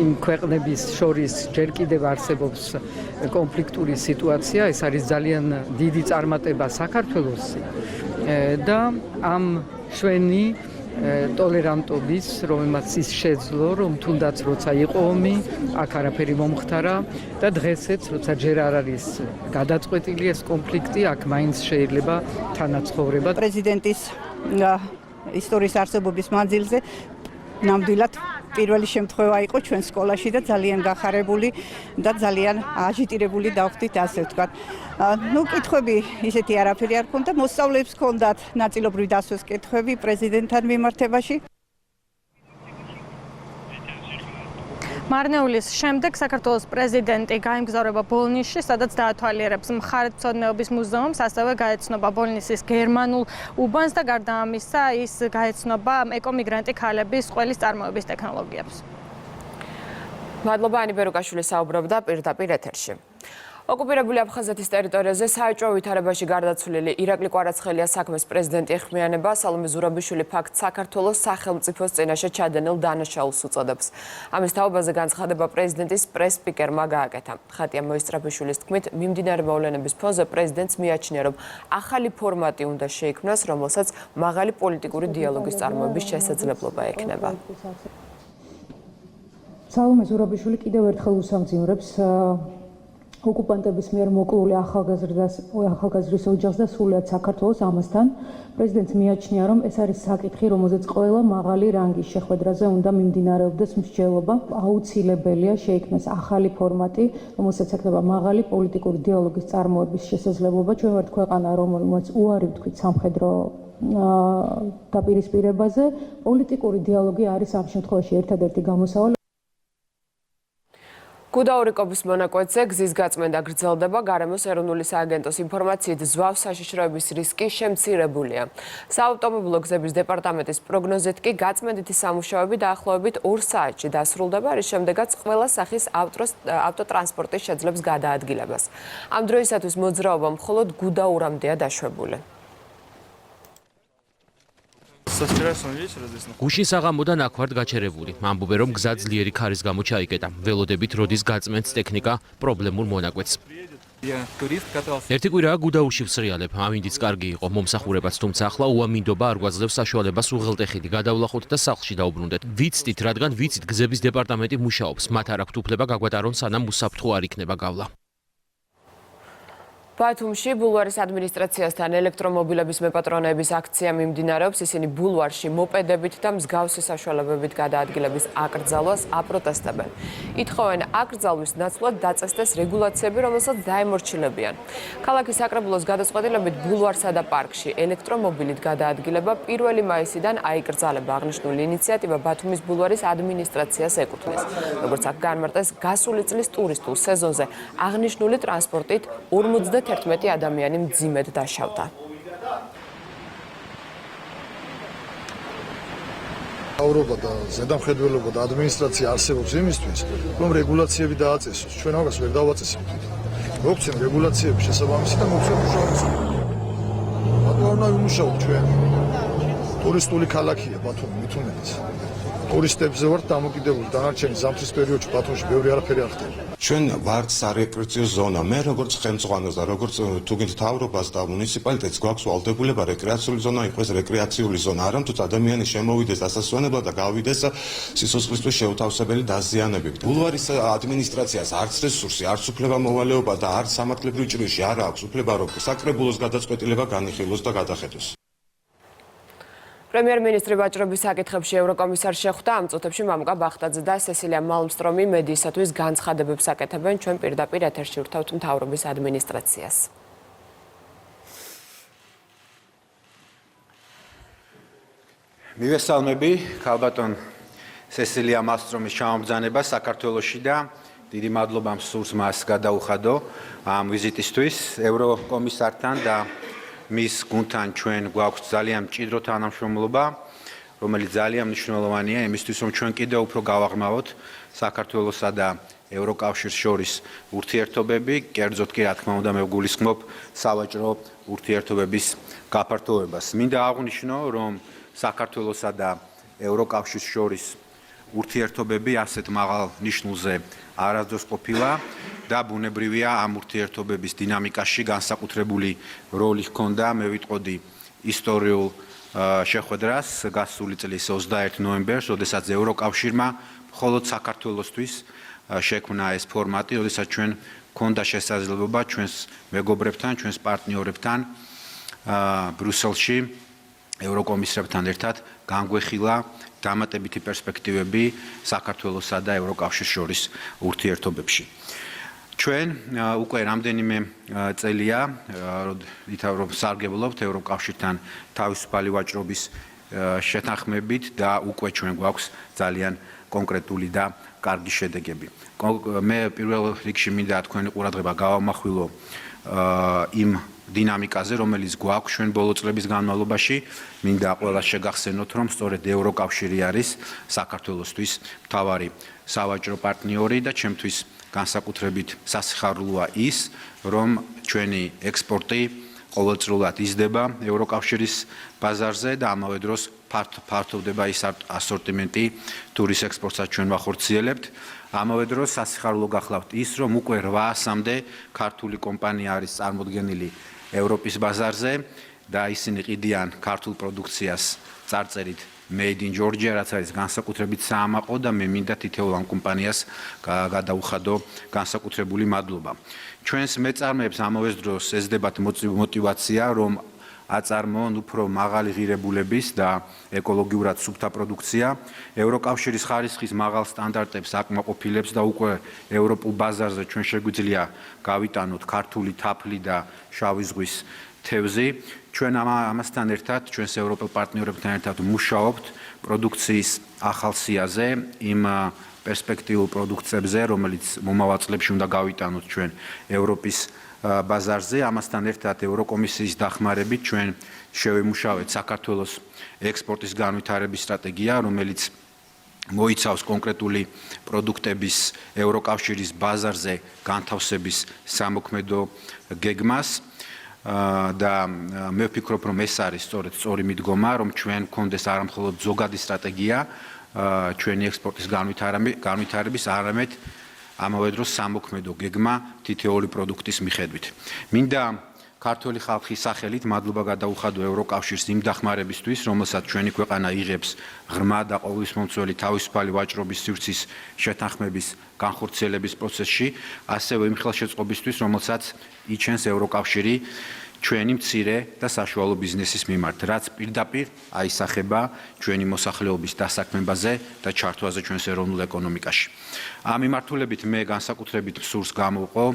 იმ ქვეყნების შორის ჯერ კიდევ არსებობს კონფლიქტური სიტუაცია, ეს არის ძალიან დიდი წარმატება საქართველოსი და ამ ჩვენი ტოლერანტობის, რომელმაც ის შეძლო, რომ თუნდაც როცა იყო ომი, აქ არაფერი მომხდარა და დღესაც, როცა ჯერ არ არის გადაწყვეტილი ეს კონფლიქტი, აქ მაინც შეიძლება თანაცხოვრება. პრეზიდენტის ისტორიის არსებობის მანძილზე ნამდვილად პირველი შემთხვევა იყო ჩვენ სკოლაში და ძალიან გახარებული და ძალიან აჟიტირებული დავხდით, ასე ვთქვათ. კითხვები ისეთი არაფერი არ ქონდა, მოსწავლეებს ჰქონდათ ნაწილობრივ დასვეს კითხვები პრეზიდენტთან მიმართებაში. მარნეულის შემდეგ საქართველოს პრეზიდენტი გაემგზავრება ბოლნისში, სადაც დაათვალიერებს მხარეთმცოდნეობის მუზეუმს, ასევე გაეცნობა ბოლნისის გერმანულ უბანს და გარდა ამისა ის გაეცნობა ეკომიგრანტი ქალების ყველის წარმოების ტექნოლოგიებს. მადლობა ანი ბერუკაშვილი საუბრობდა პირდაპირ ეთერში. ოკუპირებული აფხაზეთის ტერიტორიაზე საეჭვო ვითარებაში გარდაცვლილი ირაკლი კვარაცხელია საქმეს პრეზიდენტი ეხმიანება. სალომე ზურაბიშვილი ფაქტს საქართველოს სახელმწიფოს წინაშე ჩადენილ დანაშაულს უწოდებს. ამის თაობაზე განცხადება პრეზიდენტის პრეს-სპიკერმა გააკეთა. ხატია მოისწრაფიშვილის თქმით, მიმდინარე მოვლენების ფონზე პრეზიდენტს მიაჩნია, რომ ახალი ფორმატი უნდა შეიქმნას, რომელსაც მაღალი პოლიტიკური დიალოგის წარმოების შესაძლებლობა ექნება. სალომე ზურაბიშვილი კიდევ ერთხელ უსამძიმრებს ოკუპანტების მიერ მოკლული ახალგაზრდის ოჯახს და სრულიად საქართველოს ამასთან. პრეზიდენტს მიაჩნია, რომ ეს არის საკითხი, რომელზეც ყველა მაღალი რანგის შეხვედრაზე უნდა მიმდინარეობდეს მსჯელობა. აუცილებელია შეიქმნას ახალი ფორმატი, რომელსაც ექნება მაღალი პოლიტიკური დიალოგის წარმოების შესაძლებლობა. ჩვენ ვართ ქვეყანა, რომელმაც უარი ვთქვით სამხედრო დაპირისპირებაზე. პოლიტიკური დიალოგი არის ამ შემთხვევაში ერთადერთი გამოსავალი. გუდაურიკობის მონაკვეთზე გზის გაწმენდა გრძელდება. გარემოს ეროვნული სააგენტოს ინფორმაციით, ზვავს საშიშროების რისკი შემცირებულია. საავტომობილო გზების დეპარტამენტის პროგნოზით კი გაწმენდითი სამუშაოები დაახლოებით 2 საათში დასრულდება, რის შემდეგაც ყველა სახის ავტოტრანსპორტი შეძლებს გადაადგილებას. ამ დროისათვის მოძრაობა მხოლოდ გუდაურამდეა დაშვებული. გუშინ საღამოდან აქ ვართ გაჩერებული. ამბობენ, რომ გზა ძლიერი ქარის გამო ჩაიკეტა. ველოდებით როდის გაწმენდს ტექნიკა პრობლემურ მონაკვეთს. ერთი კვირაა გუდაურში ვსრიალებ. ამინდიც კარგი იყო მომსახურებაც, თუმცა ახლა უამინდობა არ გვაძლევს საშუალებას უღელტეხილი გადავლახოთ და სახლში დაუბრუნდეთ. ვიცით, რადგან ვიცით, გზების დეპარტამენტი მუშაობს. მათ არ აქვთ უფლება გაგვატარონ, სანამ უსაფრთხო არ იქნება გავლა. ბათუმში ბულვარის ადმინისტრაციასთან ელექტრომობილების მეპატრონეების აქცია მიმდინარეობს. ისინი ბულვარში მოპედებით და მსგავსი საშუალებებით გადაადგილების აკრძალვას აპროტესტებენ. ითხოვენ აკრძალვის ნაცვლად დაწესდეს რეგულაციები, რომელსაც დაემორჩილებიან. ქალაქის საკრებულოს გადაწყვეტილებით ბულვარსა და პარკში ელექტრომობილით გადაადგილება 1 მაისიდან აიკრძალება. აღნიშნული ინიციატივა ბათუმის ბულვარის ადმინისტრაციას ეკუთვნის. როგორც აქ განმარტეს, გასული წლის ტურისტულ სეზონზე აღნიშნული ტრანსპორტით 51 ადამიანი მძიმედ დაშავდა. აურობა და ზედამხედველობა და ადმინისტრაცია არსებობს იმისთვის, რომ რეგულაციები დააწესოს. ჩვენ ამას ვერ დავაწესებთ. მოგცემ რეგულაციების შესაბამისი და მოგცემ მუშაობს. ბათუმი არ უნდა ვიმუშაოთ ჩვენ. ტურისტული ქალაქია ბათუმი, მით უმეტეს. ტურისტებზე ვართ დამოკიდებული. დანარჩენი ზამთრის პერიოდში ბათუმში ბევრი არაფერი არ ხდება. ჩვენ ვართ სარეპრესიო ზონა. მე როგორც ხელმძღვანელს და როგორც თუგინთ თავრობას და მუნიციპალიტეტს გვაქვს ვალდებულება რეკრეაციული ზონა იყოს რეკრეაციული ზონა. არა თუმცა ადამიანი შემოვიდეს დასასვენებლად და გავიდეს სიცოცხლისთვის შეუთავსებელი დაზიანებებით. ბულვარის ადმინისტრაციას არც რესურსი, არც უფლება მოვალეობა და არც სამართლებრივ ჭრილში არ აქვს უფლება რომ საკრებულოს გადაწყვეტილება განიხილოს და გადახედოს. პრემიერ-მინისტრი ვაჭრობის საკითხებში ევროკომისარს შეხვდა. ამ წუთებში მამუკა ბახტაძე და სესილია მალმსტრომი მედიისათვის განცხადებებს აკეთებენ. ჩვენ პირდაპირ ეთერში ვრთავთ მთავრობის ადმინისტრაციას. მივესალმები ქალბატონ სესილია მალმსტრომის ჩამობრძანება საქართველოში და დიდი მადლობა მსურს მას გადაუხადო ამ ვიზიტისთვის ევროკომისართან და მის გუნდთან ჩვენ გვაქვს ძალიან მჭიდრო თანამშრომლობა, რომელიც ძალიან მნიშვნელოვანია იმისთვის, რომ ჩვენ კიდევ უფრო გავაღრმავოთ საქართველოსა და ევროკავშირს შორის ურთიერთობები, კერძოდ კი რა თქმა უნდა მე ვგულისხმობ სავაჭრო ურთიერთობების გაფართოვებას. მინდა აღვნიშნო, რომ საქართველოსა და ევროკავშირს შორის ურთიერთობები ასეთ მაღალ ნიშნულზე არასდროს ყოფილა და ბუნებრივია ამ ურთიერთობების დინამიკაში განსაკუთრებული როლი ჰქონდა, მე ვიტყოდი ისტორიულ შეხვედრას გასული წლის 21 ნოემბერს, როდესაც ევროკავშირმა მხოლოდ საქართველოსთვის შექმნა ეს ფორმატი, როდესაც ჩვენ გქონდა შესაძლებლობა ჩვენს მეგობრებთან, ჩვენს პარტნიორებთან ბრიუსელში ევროკომისრებთან ერთად განგვეხილა დამატებითი პერსპექტივები საქართველოსა და ევროკავშირს შორის ურთიერთობებში. ჩვენ უკვე რამდენიმე წელია რომ სარგებლობთ ევროკავშირთან თავისუფალი ვაჭრობის შეთანხმებით და უკვე ჩვენ გვაქვს ძალიან კონკრეტული და კარგი შედეგები. მე პირველ რიგში მინდა თქვენი ყურადღება გავამახვილო იმ დინამიკაზე, რომელიც გვაქვს ჩვენ ბოლო წლების განმავლობაში. მინდა ყველას შეგახსენოთ, რომ სწორედ ევროკავშირი არის საქართველოსთვის მთავარი სავაჭრო პარტნიორი და ჩემთვის განსაკუთრებით სასიხარულოა ის, რომ ჩვენი ექსპორტი ყოველწლიურად იზრდება ევროკავშირის ბაზარზე და ამავე დროს ფართოვდება ის ასორტიმენტი, თუ რის ექსპორტსაც ჩვენ ვახორციელებთ. ამავე დროს სასიხარულო გახლავთ ის, რომ უკვე 800-მდე ქართული კომპანია არის წარმოდგენილი ევროპის ბაზარზე და ისინი ყიდიან ქართულ პროდუქციას წარწერით Made in Georgia, რაც არის განსაკუთრებით საამაყო და მე მინდა თითოეულ ამ კომპანიას გადაუხადო განსაკუთრებული მადლობა. ჩვენს მეწარმეებს ამავე დროს ესდებათ мотивация, რომ აწარმოონ უფრო მაღალი ღირებულების და ეკოლოგიურად სუფთა პროდუქცია. ევროკავშირის ხარისხის მაღალ სტანდარტებს აკმაყოფილებს და უკვე ევროპულ ბაზარზე ჩვენ შეგვიძლია გავიტანოთ ქართული თაფლი და შავი ზღვის თევზი. ჩვენ ამასთან ერთად, ჩვენს ევროპელ პარტნიორებთან ერთად მუშაობთ პროდუქციის ახალ სიაზე, იმ პერსპექტიულ პროდუქციებზე, რომელიც მომავალ წლებში უნდა გავიტანოთ ჩვენ ევროპის ბაზარზე. ამასთან ერთად ევროკომისიის დახმარებით ჩვენ შევიმუშავეთ საქართველოს ექსპორტის განვითარების სტრატეგია, რომელიც მოიცავს კონკრეტული პროდუქტების ევროკავშირის ბაზარზე განთავსების სამოქმედო გეგმას. და მე ვფიქრობ, რომ ეს არის სწორი მიდგომა, რომ ჩვენ გქონდეს არა მხოლოდ ზოგადი სტრატეგია ჩვენი ექსპორტის განვითარების, არამედ ამავე დროს სამოქმედო გეგმა თითოეული პროდუქტის მიხედვით. მინდა ქართული ხალხის სახელით მადლობა გადაუხადო ევროკავშირს იმ დახმარებისთვის, რომელსაც ჩვენი ქვეყანა იღებს ღრმა და ყოვლისმომცველი თავისუფალი ვაჭრობის სივრცის შეთანხმების განხორციელების პროცესში, ასევე იმ ხელშეწყობისთვის, რომელსაც იჩენს ევროკავშირი ჩვენი მცირე და საშუალო ბიზნესის მიმართ, რაც პირდაპირ აისახება ჩვენი მოსახლეობის დასაქმებაზე და ჩართვაზე ჩვენს ეროვნულ ეკონომიკაში. ამ მიმართულებით მე განსაკუთრებით მსურს გამოვყო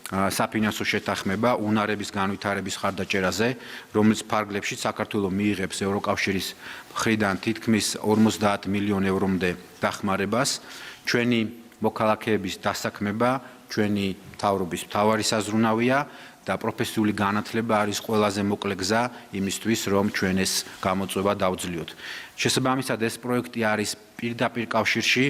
საფინანსო შეთანხმება უნარების განვითარების ხარდაჭერაზე, რომელიც ფარგლებში საქართველოს მიიღებს ევროკავშირის მხრიდან თითქმის 50 მილიონ ევრომდე დახმარებას. ჩვენი მოქალაქეების დასაქმება ჩვენი მთავრობის მთავარი საზრუნავია და პროფესიული განათლება არის ყველაზე მოკლე გზა იმისთვის, რომ ჩვენ ეს გამოწვევა დავძლიოთ. შესაბამისად, ეს პროექტი არის პირდაპირ კავშირში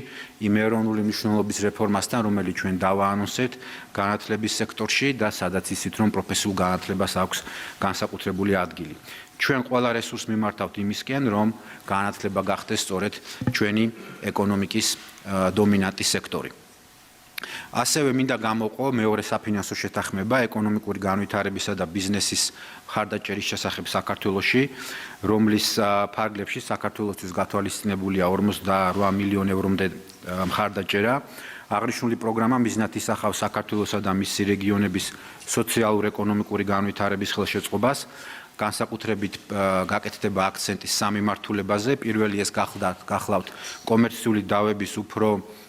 იმ ეროვნული მნიშვნელობის რეფორმასთან, რომელიც ჩვენ დავაანონსეთ განათლების სექტორში და სადაც ისიც, რომ პროფესიულ განათლებას აქვს განსაკუთრებული ადგილი. ჩვენ ყველა რესურს მიმართავთ იმისკენ, რომ განათლება გახდეს სწორედ ჩვენი ეკონომიკის დომინანტი სექტორი. ასევე მინდა გამოვყო მეორე საფინანსო შეთანხმება ეკონომიკური განვითარებისა და ბიზნესის მხარდაჭერის შესახებ საქართველოში, რომლის ფარგლებში საქართველოსთვის გათვალისწინებულია 48 მილიონ ევრომდე მხარდაჭერა. აღნიშნული პროგრამა მიზნად ისახავს საქართველოსა და მისი რეგიონების სოციალურ-ეკონომიკური განვითარების ხელშეწყობას. განსაკუთრებით გაკეთდება აქცენტი სამი მმართველობაზე. პირველი ეს გახლავთ კომერციული დავების უფრო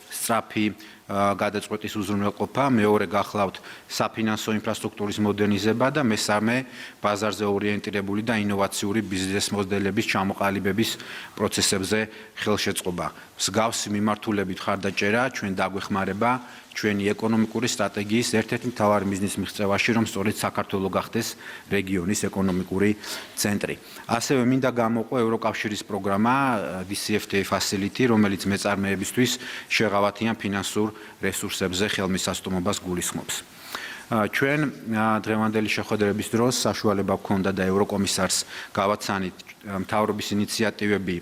სწრაფი გადაწყვეტის უზრუნველყოფა, მეორე გახლავთ საფინანსო ინფრასტრუქტურის მოდერნიზება და მესამე ბაზარზე ორიენტირებული და ინოვაციური ბიზნეს მოდელების ჩამოყალიბების პროცესებზე ხელშეწყობა. მსგავსი მიმართულებით ხარდაჭერა ჩვენ დაგვეხმარება ჩვენი ეკონომიკური სტრატეგიის ერთ-ერთი მთავარი მიზნის მიღწევაში, რომ სწორედ საქართველო გახდეს რეგიონის ეკონომიკური ცენტრი. ასევე მინდა გამოვყო ევროკავშირის პროგრამა DCFTA Facility, რომელიც მეწარმეებისთვის შეღავათიან ფინანსურ რესურსებზე ხელმისაწვდომობას გულისხმობს. ჩვენ დღევანდელი შეხვედრების დროს საშუალება გვქონდა და ევროკომისარს გავაცანით მთავრობის ინიციატივები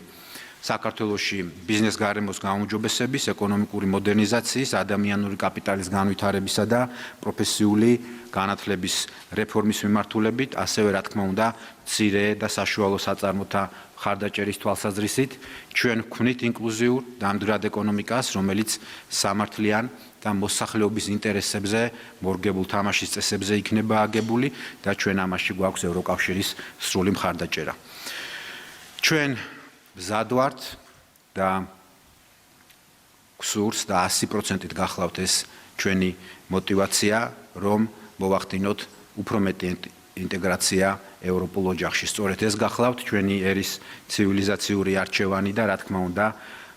საქართველოში ბიზნეს გარემოს გაუმჯობესების, ეკონომიკური მოდერნიზაციის, ადამიანური კაპიტალის განვითარებისა და პროფესიული განათლების რეფორმის მიმართულებით, ასევე რა თქმა უნდა, მცირე და საშუალო საწარმოთა ხარდაჭერის თვალსაზრისით ჩვენ ვქმნით ინკლუზიურ და მდგრად ეკონომიკას, რომელიც სამართლიან და მოსახლეობის ინტერესებზე, მორგებულ თამაშის წესებზე იქნება აგებული და ჩვენ ამაში გვაქვს ევროკავშირის სრული მხარდაჭერა. ჩვენ მზად ვართ და გსურს და 100%-ით გახლავთ ეს ჩვენი мотивация, რომ მოვახდინოთ უფრო მეტი ინტეგრაცია ევროპულ ოჯახში. სწორედ ეს გახლავთ ჩვენი ერის ცივილიზაციური არჩევანი და რა თქმა უნდა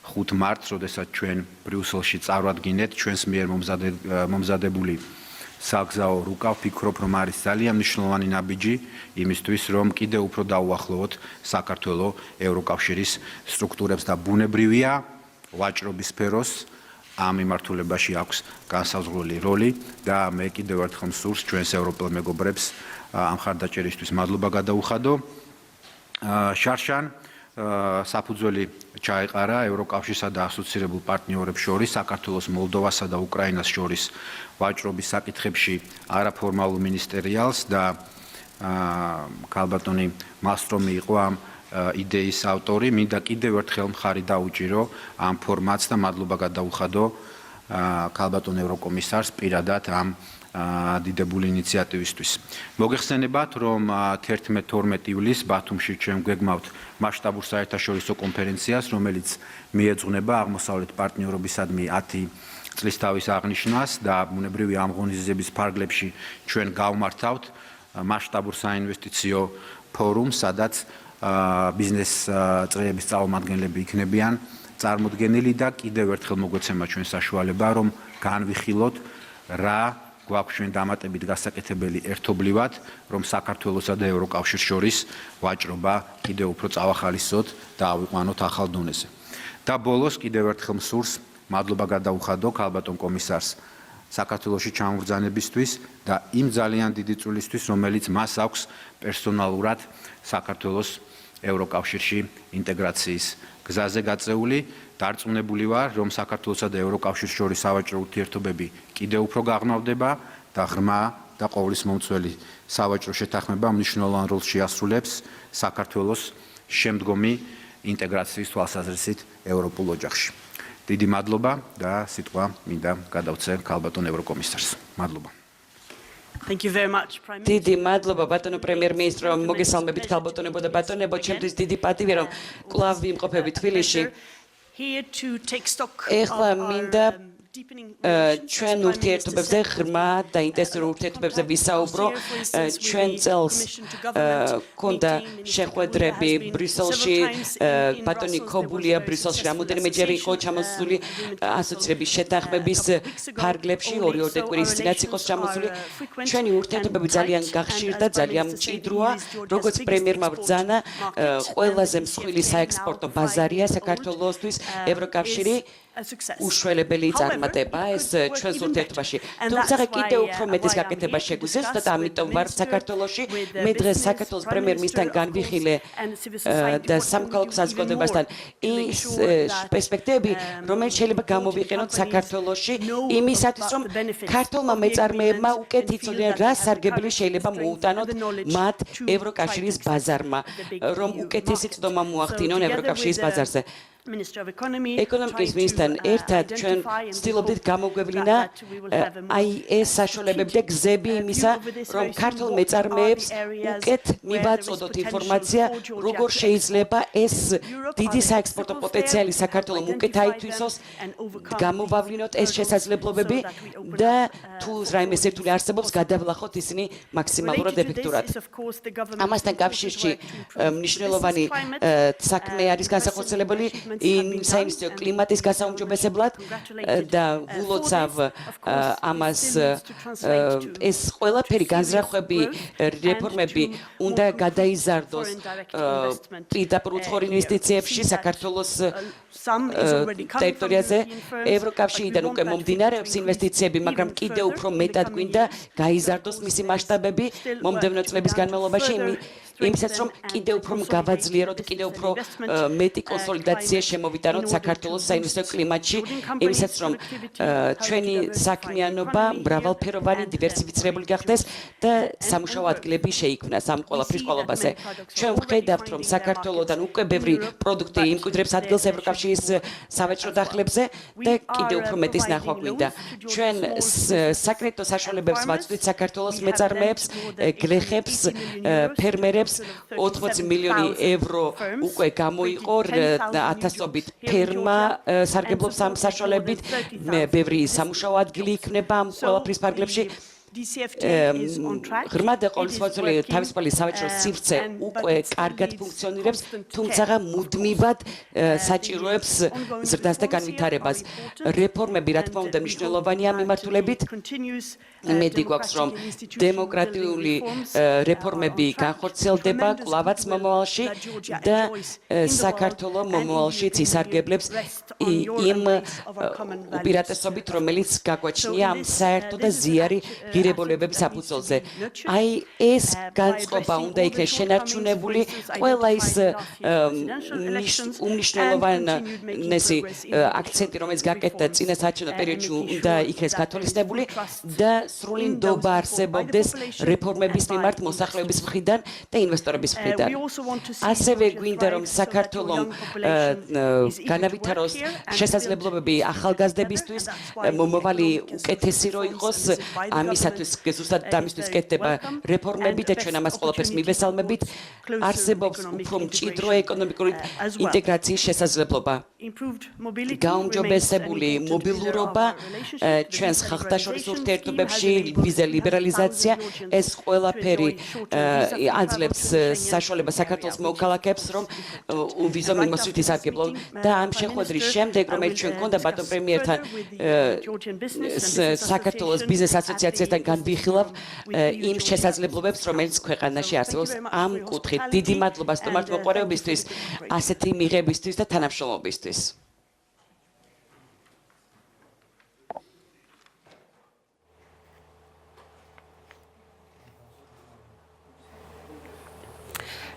5 მარტს, როდესაც ჩვენ ბრიუსელში წარვადგინეთ ჩვენს მიერ მომზადებული საგზაო რუკა, ვფიქრობ, რომ არის ძალიან მნიშვნელოვანი ნაბიჯი იმისთვის, რომ კიდევ უფრო დაუახლოვოთ საქართველოს ევროკავშირის სტრუქტურებს და ბუნებრივია ვაჭრობის სფეროს ამ მიმართულებაში აქვს განსაზღვრული როლი და მე კიდევ ერთხელ მსურს ჩვენს ევროპელ მეგობრებს ამ ხარდაჭერისთვის მადლობა გადაუხადო. შარშან საფუძველი ჩაეყარა ევროკავშირსა და ასოცირებულ პარტნიორებს შორის საქართველოს, მოლდოვასა და უკრაინას შორის ვაჭრობის საკითხებში არაფორმალურ მინისტერიალს და ქალბატონი მასტრომი იყო ამ იდეის ავტორი. მინდა კიდევ ერთხელ მხარი დაუჭირო ამ ფორმატს და მადლობა გადაუხადო ქალბატონ ევროკომისარს პირადად ამ დიდებული ინიციატივისთვის. მოგეხსენებათ, რომ 11-12 ივლისს ბათუმში ჩვენ გვეგმავთ მასშტაბურ საერთაშორისო კონფერენციას, რომელიც მიეძღვნება აღმოსავლეთ პარტნიორობისადმი 10 წლისთავის აღნიშვნას და ბუნებრივი ამ ღონისძიების ფარგლებში ჩვენ გავმართავთ მასშტაბურ საინვესტიციო ფორუმს, სადაც ბიზნეს წრეების წარმომადგენლები იქნებიან წარმოდგენილი და კიდევ ერთხელ მოგვეცემა ჩვენ საშუალება, რომ განვიხილოთ რა გვაქვს ჩვენ დამატებით გასაკეთებელი ერთობლივად, რომ საქართველოსა და ევროკავშირს შორის ვაჭრობა კიდევ უფრო წავახალისოთ და ავიყვანოთ ახალ დონეზე. და ბოლოს კიდევ ერთხელ მსურს მადლობა გადაუხადო ქალბატონ კომისარს საქართველოში ჩამბრძანებისთვის და იმ ძალიან დიდი წვლილისთვის, რომელიც მას აქვს პერსონალურად საქართველოს ევროკავშირში ინტეგრაციის გზაზე გაწეული. დარწმუნებული ვარ, რომ საქართველოსა და ევროკავშირს შორის სავაჭრო ურთიერთობები კიდევ უფრო გაღრმავდება და ღრმა და ყოვლის მომცველი სავაჭრო შეთანხმება მნიშვნელოვან როლს შეასრულებს საქართველოს შემდგომი ინტეგრაციის თვალსაზრისით ევროპულ ოჯახში. დიდი მადლობა და სიტყვა მინდა გადავცე ქალბატონ ევროკომისარს. მადლობა. დიდი მადლობა ბატონო პრემიერ-მინისტრო, მოგესალმებით ქალბატონებო და ბატონებო, ჩემთვის დიდი პატივია რომ კვლავ ვიმყოფები თბილისში. ეხლა მინდა ჩვენ ურთიერთობებზე ღრმა და ინტენსიურ ურთიერთობებზე ვისაუბრო. ჩვენ წელს ქონდა შეხვედრები ბრიუსელში, ბატონი ქობულია ბრიუსელში რამოდენიმეჯერ იყო ჩამოსული ასოცირების შეთანხმების ფარგლებში, 2 კვირის წინაც იყო ჩამოსული. ჩვენი ურთიერთობები ძალიან გახშირდა, ძალიან მჭიდროა, როგორც პრემიერმა ბრძანა, ყველაზე მსხვილი საექსპორტო ბაზარია საქართველოსთვის ევროკავშირი. უშველებელი წარმატება ეს ჩვენს ურთიერთობაში. თუმცა კიდევ უფრო მეტის გაკეთება შეგვიძლია და ამიტომ ვარ საქართველოში. მე დღეს საქართველოს პრემიერ-მინისტრთან განვიხილე და სამოქალაქო საზოგადოებასთან ის პერსპექტივები, რომელიც შეიძლება გამოვიყენოთ საქართველოში იმისათვის, რომ ქართულმა მეწარმეებმა უკეთ იცოდნენ რა სარგებელი შეიძლება მოუტანოთ მათ ევროკავშირის ბაზარმა, რომ უკეთესი წვდომა მოახდინონ ევროკავშირის ბაზარზე. ეკონომიკის მინისტრთან ერთად ჩვენ ვცდილობდით გამოგვევლინა აი ეს საშუალებები და გზები იმისა, რომ ქართულ მეწარმეებს უკეთ მივაწოდოთ ინფორმაცია, როგორ შეიძლება ეს დიდი საექსპორტო პოტენციალი საქართველოს უკეთ აითვისოს, გამოვავლინოთ ეს შესაძლებლობები და თუ რაიმე სირთულე არსებობს, გადავლახოთ ისინი მაქსიმალურად ეფექტურად. ამასთან კავშირში მნიშვნელოვანი საქმე არის განსახორციელებელი საინვესტიციო კლიმატის გასაუმჯობესებლად და ვულოცავ ამას ეს ყველაფერი განზრახვები, რეფორმები უნდა გადაიზარდოს პირდაპირ უცხოურ ინვესტიციებში საქართველოს ტერიტორიაზე. ევროკავშირიდან უკვე მომდინარეობს ინვესტიციები, მაგრამ კიდევ უფრო მეტად გვინდა გაიზარდოს მისი მასშტაბები მომდევნო წლების განმავლობაში. იმისაც რომ კიდევ უფრო გავაძლიეროთ, კიდევ უფრო მეტი კონსოლიდაცია შემოვიტანოთ საქართველოს საინვესტიციო კლიმატში, იმისაც რომ ჩვენი საქმიანობა მრავალფეროვანი, დივერსიფიცირებული გახდეს და სამუშაო ადგილები შეიქმნას ამ ყველაფრის ყოლობაზე. ჩვენ ვხედავთ, რომ საქართველოსთან უკვე ბევრი პროდუქტი იმკვიდრებს ადგილს ევროკავშირის სავაჭრო დახლებზე და კიდევ უფრო მეტის ნახვა გვინდა. ჩვენ საკრედიტო საშუალებებს ვაწვდით საქართველოს მეწარმეებს, გლეხებს, ფერმერებს 80 მილიონი ევრო უკვე გამოიყო ათასობით ფერმა სარგებლობს ამ საშუალებით, ბევრი სამუშაო ადგილი იქნება ამ ყველაფრის ფარგლებში. ღრმა და ყოვლისმოწმული თავისუფალი სავაჭრო სივრცე უკვე კარგად ფუნქციონირებს, თუმცა მუდმივად საჭიროებს ზრდას და განვითარებას. რეფორმები, რა თქმა უნდა, მნიშვნელოვანია მიმართულებით. იმედი გვაქვს, რომ დემოკრატიული რეფორმები განხორციელდება კვლავაც მომავალში და საქართველოს მომავალშიც ისარგებლებს იმ უპირატესობით, რომელიც გაგვაჩნია ამ საერთო და ზიარი ღირებულებების საფუძველზე. აი ეს განწყობა უნდა იქნეს შენარჩუნებული, ყველა ის უმნიშვნელოვანესი აქცენტი, რომელიც გაკეთდა წინა საარჩევნო პერიოდში, უნდა იქნეს გათვალისწინებული და სრული ნდობა არსებობდეს რეფორმების მიმართ მოსახლეობის მხრიდან და ინვესტორების მხრიდან. ასევე გვინდა, რომ საქართველოს განავითაროს შესაძლებლობები ახალგაზრდებისთვის, მომავალი უკეთესი რო იყოს, ამისათვის ზუსტად ამისთვის კეთდება რეფორმები და ჩვენ ამას ყველაფერს მივესალმებით. არსებობს უფრო მჭიდრო ეკონომიკური ინტეგრაციის შესაძლებლობა. გაუმჯობესებული მობილურობა, ჩვენს ხალხთაშორის ურთიერთობებში ვიზა ლიბერალიზაცია, ეს ყველაფერი აძლევს საშუალებას საქართველოს მოქალაქეებს, რომ ვიზო მიმოსვლით ისარგებლონ და ამ შეხვედრის შემდეგ, რომელიც ჩვენ გქონდა ბატონ პრემიერთან საქართველოს ბიზნეს ასოციაციასთან განვიხილავ იმ შესაძლებლობებს, რომელიც ქვეყანაში არსებობს ამ კუთხით. დიდი მადლობა სტუმართ მოყვარეობისთვის, ასეთი მიღებისთვის და თანამშრომლობისთვის.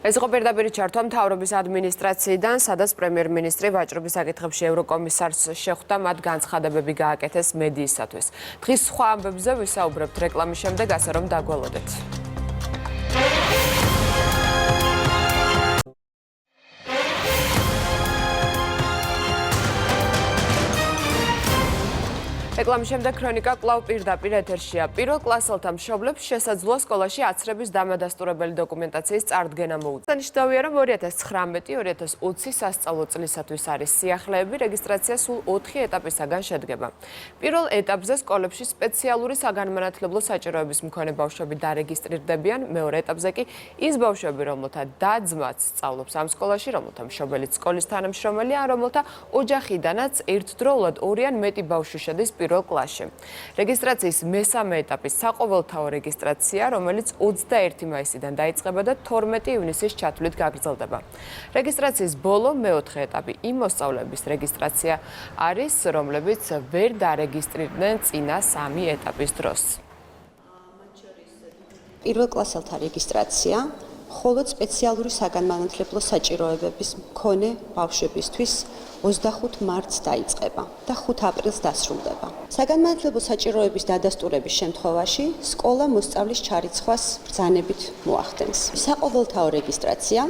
ეს იყო პირდაპირ ჩართვა მთავრობის ადმინისტრაციიდან, სადაც პრემიერ-მინისტრი ვაჭრობის საკითხებში ევროკომისარს შეხვდა, მათ განცხადებები გააკეთეს მედიისათვის. დღის სხვა ამბებზე ვისაუბრებთ რეკლამის შემდეგ, ასე რომ დაგველოდეთ. რეკლამის შემდეგ ქრონიკა კვლავ პირდაპირ ეთერშია. პირველ კლასელთა მშობლებს შესაძლოა სკოლაში აცრების დამადასტურებელი დოკუმენტაციის წარდგენა მოუწოდათ. დანიშნავია, რომ 2019-2020 სასწავლო წლისათვის არის სიახლეები, რეგისტრაცია სულ 4 ეტაპისაგან შედგება. პირველ ეტაპზე სკოლებში სპეციალური საგანმანათლებლო საჭიროების მქონე ბავშვები დარეგისტრირდებიან, მეორე ეტაპზე კი ის ბავშვები, რომელთა და-ძმაც სწავლობს ამ სკოლაში, რომელთა მშობელიც სკოლის თანამშრომელია, ან რომელთა ოჯახიდანაც ერთდროულად 2 ან მეტი ბავშვი შედის პირველ კლასში. რეგისტრაციის მესამე ეტაპი საყოველთაო რეგისტრაცია, რომელიც 21 მაისიდან დაიწყება და 12 ივნისის ჩათვლით გაგრძელდება. რეგისტრაციის ბოლო მეოთხე ეტაპი იმ მოსწავლეების რეგისტრაცია არის, რომლებიც ვერ დარეგისტრირდნენ წინა 3 ეტაპის დროს. პირველ კლასელთა რეგისტრაცია მხოლოდ სპეციალური საგანმანათლებლო საჭიროებების მქონე ბავშვებისთვის 25 მარტს დაიწყება და 5 აპრილს დასრულდება. საგანმანათლებლო საჭიროების დადასტურების შემთხვევაში სკოლა მოსწავლის ჩარიცხვას ბრძანებით მოახდენს. საყოველთაო რეგისტრაცია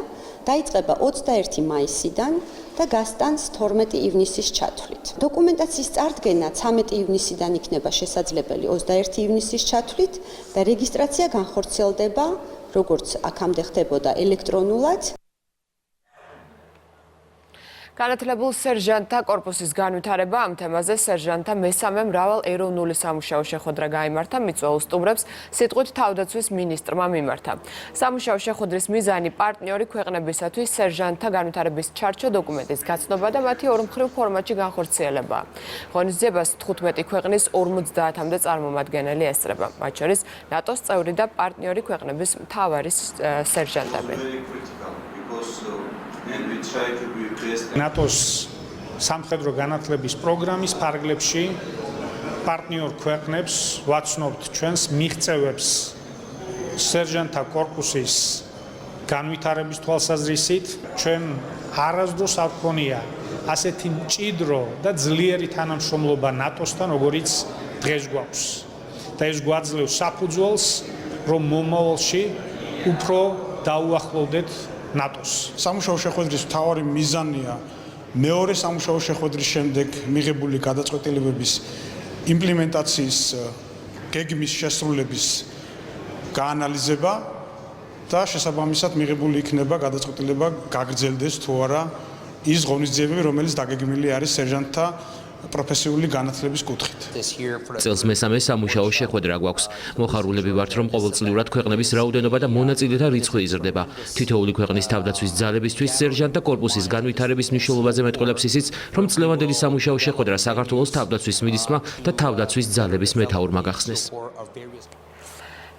დაიწყება 21 მაისიდან და გასტანს 12 ივნისის ჩათვლით. დოკუმენტაციის წარდგენა 13 ივნისიდან იქნება შესაძლებელი 21 ივნისის ჩათვლით და რეგისტრაცია განხორციელდება როგორც აქამდე ხდებოდა ელექტრონულად. განათლებულ სერჟანტთა კორპუსის განვითარება ამ თემაზე სერჟანტთა მესამე მრავალ ეროვნული სამუშაო შეხვედრა გაიმართა, მიწვეულ სტუმრებს სიტყვით თავდაცვის მინისტრმა მიმართა. სამუშაო შეხვედრის მიზანი პარტნიორი ქვეყნებისათვის სერჟანტთა განვითარების ჩარჩო დოკუმენტის გაცნობა და მათი ორმხრივ ფორმატში განხორციელებაა. ღონისძიებას 15 ქვეყნის 50-მდე წარმომადგენელი ესწრება, მათ შორის ნატოს წევრი და პარტნიორი ქვეყნების მთავარი სერჟანტები. ნატოს სამხედრო განათლების პროგრამის ფარგლებში პარტნიორ ქვეყნებს ვაცნობთ ჩვენს მიღწევებს სერჟანტთა კორპუსის განვითარების თვალსაზრისით ჩვენ არასდროს არ გქონია ასეთი მჭიდრო და ძლიერი თანამშრომლობა ნატოსთან, როგორიც დღეს გვაქვს. და ეს გვაძლევს საფუძველს, რომ მომავალში უფრო დაუახლოვდეთ ნატოს. სამუშაო შეხვედრის მთავარი მიზანია მეორე სამუშაო შეხვედრის შემდეგ მიღებული გადაწყვეტილებების იმპლემენტაციის გეგმის შესრულების გაანალიზება და შესაბამისად მიღებული იქნება გადაწყვეტილება გაგრძელდეს თუ არა ის ღონისძიებები, რომელიც დაგეგმილი არის სერჟანტთა პროფესიული განათლების კუთხით. წელს მესამე სამუშაო შეხვედრა გვაქვს. მოხარულები ვართ, რომ ყოველწლიურად ქვეყნების რაოდენობა და მონაწილეთა რიცხვი იზრდება. თითოეული ქვეყნის თავდაცვის ძალებისთვის სერჟანტთა კორპუსის განვითარების მნიშვნელობაზე მეტყველებს ისიც, რომ წლევანდელი სამუშაო შეხვედრა საქართველოს თავდაცვის მინისტრმა და თავდაცვის ძალების მეთაურმა გახსნეს.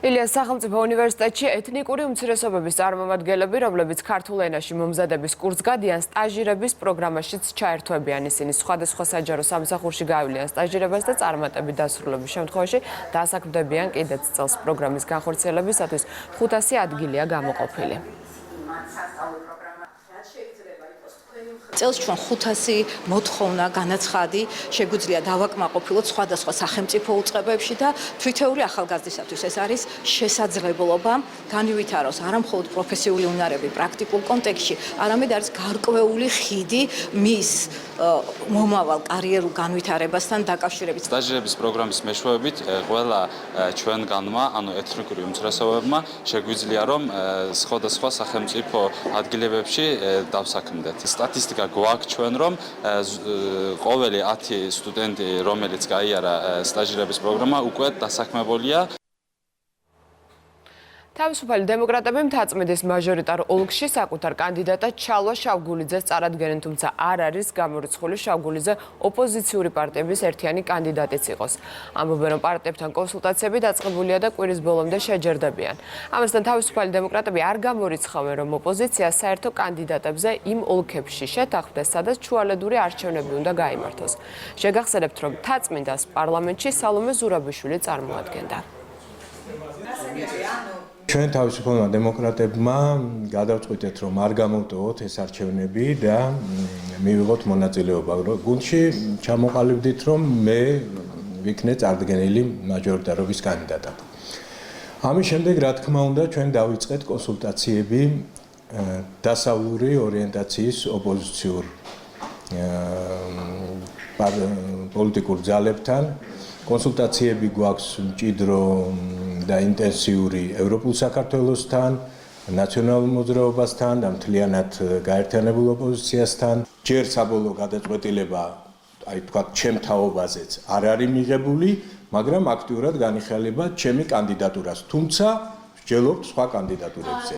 ილიას სახელმწიფო უნივერსიტეტში ეთნიკური უმცირესობების წარმომადგენლები, რომლებიც ქართულ ენაში მომზადების კურსს გადიან, სტაჟირების პროგრამაშიც ჩაერთვებიან. ისინი სხვადასხვა საჯარო სამსახურში გავივლიან სტაჟირებას და წარმატებით დასრულების შემთხვევაში დაასაქმდებიან კიდეც წელს პროგრამის განხორციელებისათვის 500 ადგილია გამოყოფილი. წელს ჩვენ 500 მოთხოვნა განაცხადი შეგვიძლია დავაკმაყოფილოთ სხვადასხვა სახელმწიფო უწყებებში და თვითეული ახალგაზრდისათვის ეს არის შესაძლებლობა განივითაროს არა მხოლოდ პროფესიული უნარები პრაქტიკულ კონტექსტში, არამედ არის გარკვეული ხიდი მის მომავალ კარიერულ განვითარებასთან დაკავშირებით. სტაჟირების პროგრამის მეშვეობით ყველა ჩვენგანმა, ანუ ეთნიკური უმცირესობებმა შეგვიძლია რომ სხვადასხვა სახელმწიფო ადგილებებში დავსაქმდეთ. სტატისტიკა გვაქვს ჩვენ რომ ყოველი 10 სტუდენტი რომელიც გაიარა სტაჟირების პროგრამა უკვე დასაქმებულია. თავისუფალი დემოკრატები მთაწმიდის მაჟორიტარ ოლქში საკუთარ კანდიდატად ჩალვა შავგულიძეს წარადგენენ, თუმცა არ არის გამორიცხული შავგულიძე ოპოზიციური პარტიების ერთიანი კანდიდატიც იყოს. ამბობენ, რომ პარტიებთან კონსულტაციები დაწყებულია და კვირის ბოლომდე შეჯერდებიან. ამასთან თავისუფალი დემოკრატები არ გამორიცხავენ, რომ ოპოზიცია საერთო კანდიდატებზე იმ ოლქებში შეთანხმდეს, სადაც ჩუალედური არჩევნები უნდა გაიმართოს. შეგახსენებთ, რომ მთაწმინდას პარლამენტში სალომე ზურაბიშვილი წარმოადგენდა. ჩვენ თავისუფალმა დემოკრატებმა გადავწყვიტეთ, რომ არ გამოვტოვოთ ეს არჩევნები და მივიღოთ მონაწილეობა. გუნდში ჩამოყალიბდით, რომ მე ვიქნე წარდგენილი მაჟორიტარობის კანდიდატად. ამის შემდეგ, რა თქმა უნდა, ჩვენ დავიწყეთ კონსულტაციები დასავლური ორიენტაციის ოპოზიციურ პოლიტიკურ ძალებთან. კონსულტაციები გვაქვს მჭიდრო და ინტენსიური ევროპულ საქართველოსთან, ნაციონალურ მოძრაობასთან და მთლიანად გაერთიანებულ ოპოზიციასთან. ჯერ საბოლოო გადაწყვეტილება, აი თქვათ, ჩემ თაობაზეც არ არის მიღებული, მაგრამ აქტიურად განიხილება ჩემი კანდიდატურას, თუმცა ვსჯელობთ სხვა კანდიდატურებზე.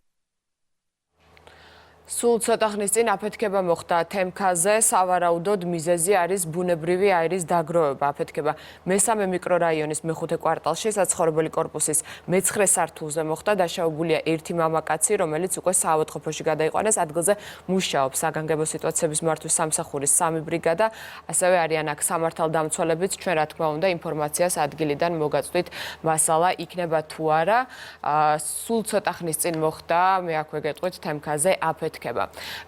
სულ ცოტა ხნის წინ აფეთქება მოხდა თემქაზე. სავარაუდოდ მიზეზი არის ბუნებრივი აირის დაგროვება. აფეთქება მესამე მიკრორაიონის მეხუთე კვარტალში საცხოვრებელი კორპუსის მე-9 სართულზე მოხდა. დაშავებულია ერთი მამაკაცი, რომელიც უკვე საავადმყოფოში გადაიყვანეს. ადგილზე მუშაობს საგანგებო სიტუაციების მართვის სამსახურის 3 ბრიგადა. ასევე არიან აქ სამართალდამცველებიც. ჩვენ რა თქმა უნდა ინფორმაციას ადგილიდან მოგაწვდით. მასალა იქნება თუ არა. სულ ცოტა ხნის წინ მოხდა, მე აქვე გეტყვით თემქაზე აფეთქება.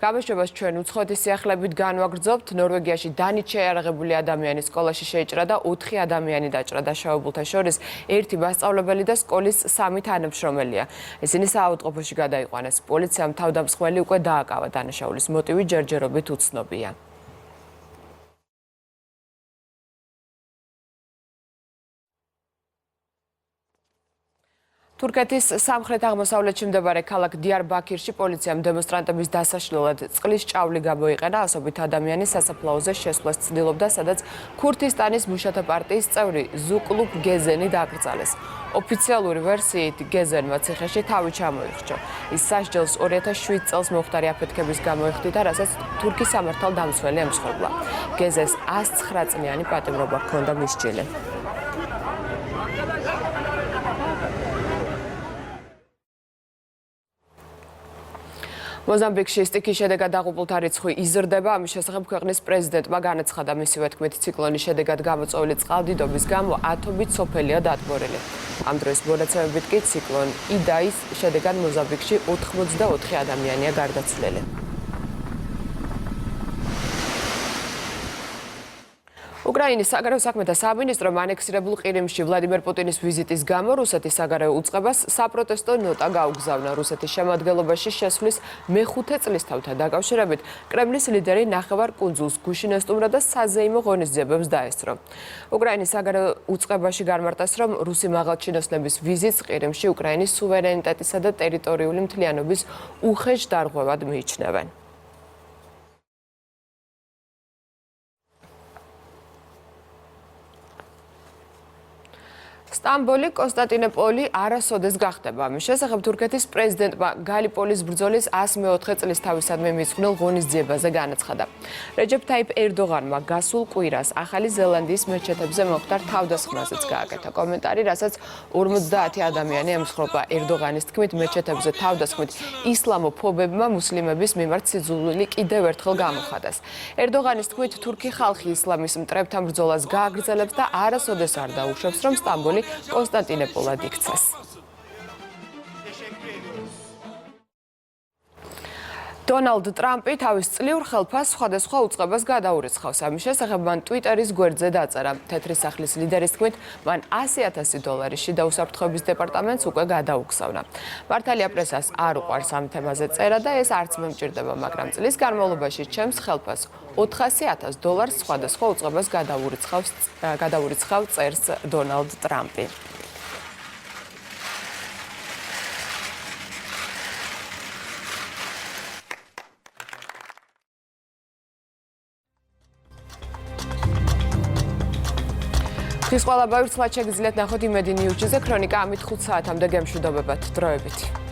გამოშვებას ჩვენ უცხოეთის სიახლეებით განვაგრძობთ. ნორვეგიაში დანით შეიარაღებული ადამიანი სკოლაში შეიჭრა და 4 ადამიანი დაჭრა. დაშავებულთა შორის ერთი მასწავლებელი და სკოლის 3 თანამშრომელია. ისინი საავადმყოფოში გადაიყვანეს. პოლიციამ თავდამსხმელი უკვე დააკავა. დანაშაულის მოტივი ჯერჯერობით უცნობია. თურქეთის სამხრეთ-აღმოსავლეთში მდებარე ქალაქ დიარბაქირში პოლიციამ დემონსტრანტების დასაშლელად წყლის ჭავლი გამოიყენა. ასობით ადამიანი სასაფლაოზე შესვლას ცდილობდა, სადაც ქურთისტანის მუშათა პარტიის წევრი ზუკლუბ გეზენი დაკრძალეს. ოფიციალური ვერსიით გეზენმა ციხეში თავი ჩამოიხრჩა. ის სასჯელს 2007 წელს მომხდარი აფეთქების გამო იხდიდა, რასაც თურქის სამართალდამცველი ემსხვერპლა. გეზეს 109 წლიანი პატიმრობა ჰქონდა მისჯილი. მოზამბიკში სტიქის შედეგად დაღუპულთა რიცხვი იზრდება. ამის შესახებ ქვეყნის პრეზიდენტმა განაცხადა, მისივე თქმით, ციკლონის შედეგად გამოწვეული წყალდიდობის გამო ათობით სოფელია დატბორილი. ამ დროს მონაცემებით კი ციკლონ იდაის შედეგად მოზამბიკში 84 ადამიანია გარდაცვლილი. უკრაინის საგარეო საქმეთა სამინისტრომ ანექსირებულ ყირიმში ვლადიმერ პუტინის ვიზიტის გამო რუსეთის საგარეო უწყებას საპროტესტო ნოტა გაუგზავნა. რუსეთის შემადგენლობაში შესვლის მეხუთე წლისთავთან დაკავშირებით კრემლის ლიდერი ნახევარ კუნძულს გუშინ ესტუმრა და საზეიმო ღონისძიებებს დაესწრო. უკრაინის საგარეო უწყებაში განმარტეს, რომ რუსი მაღალჩინოსნების ვიზიტს ყირიმში უკრაინის სუვერენიტეტისა და ტერიტორიული მთლიანობის უხეშ დარღვევად მიიჩნევენ. სტამბოლი, კონსტანტინოპოლი არასოდეს გახდება. ამის შესახებ თურქეთის პრეზიდენტმა გალიპოლის ბრძოლის 104 წლისთავისადმი მიძღვნილ ღონისძიებაზე განაცხადა. რეჯეფ თაიფ ერდოღანმა გასულ კვირას ახალი ზელანდიის მეჩეთებზე მომხდარ თავდასხმაზეც გააკეთა კომენტარი, რასაც 50 ადამიანი ემსხვერპლა. ერდოღანის თქმით, მეჩეთებზე თავდასხმით ისლამოფობებმა მუსლიმების მიმართ სიძულვილი კიდევ ერთხელ გამოხატეს. ერდოღანის თქმით, თურქი ხალხი ისლამის მტრებთან ბრძოლას გააგრძელებს და არასოდეს არ დაუშვებს, რომ სტამბოლი კონსტანტინოპოლად იქცეს. დონალდ ტრამპი თავის წლიურ ხელფასს სხვადასხვა უწყებას გადაურიცხავს. ამის შესახებ მან ტვიტერის გვერდზე დაწერა. თეთრი სახლის ლიდერის თქმით, მან $100,000 შიდა უსაფრთხოების დეპარტამენტს უკვე გადაუგზავნა. მართალია პრესას არ უყვარს ამ თემაზე წერა და ეს არც მე მჭირდება, მაგრამ წლის განმავლობაში ჩემს ხელფასს $400,000 სხვადასხვა უწყებას გადაურიცხავ წერს დონალდ ტრამპი. ის ყველა ბავშვს შეგიძლიათ ნახოთ იმედი ნიუზზე ქრონიკა ამით 5 საათამდე გემშვიდობებათ დროებით.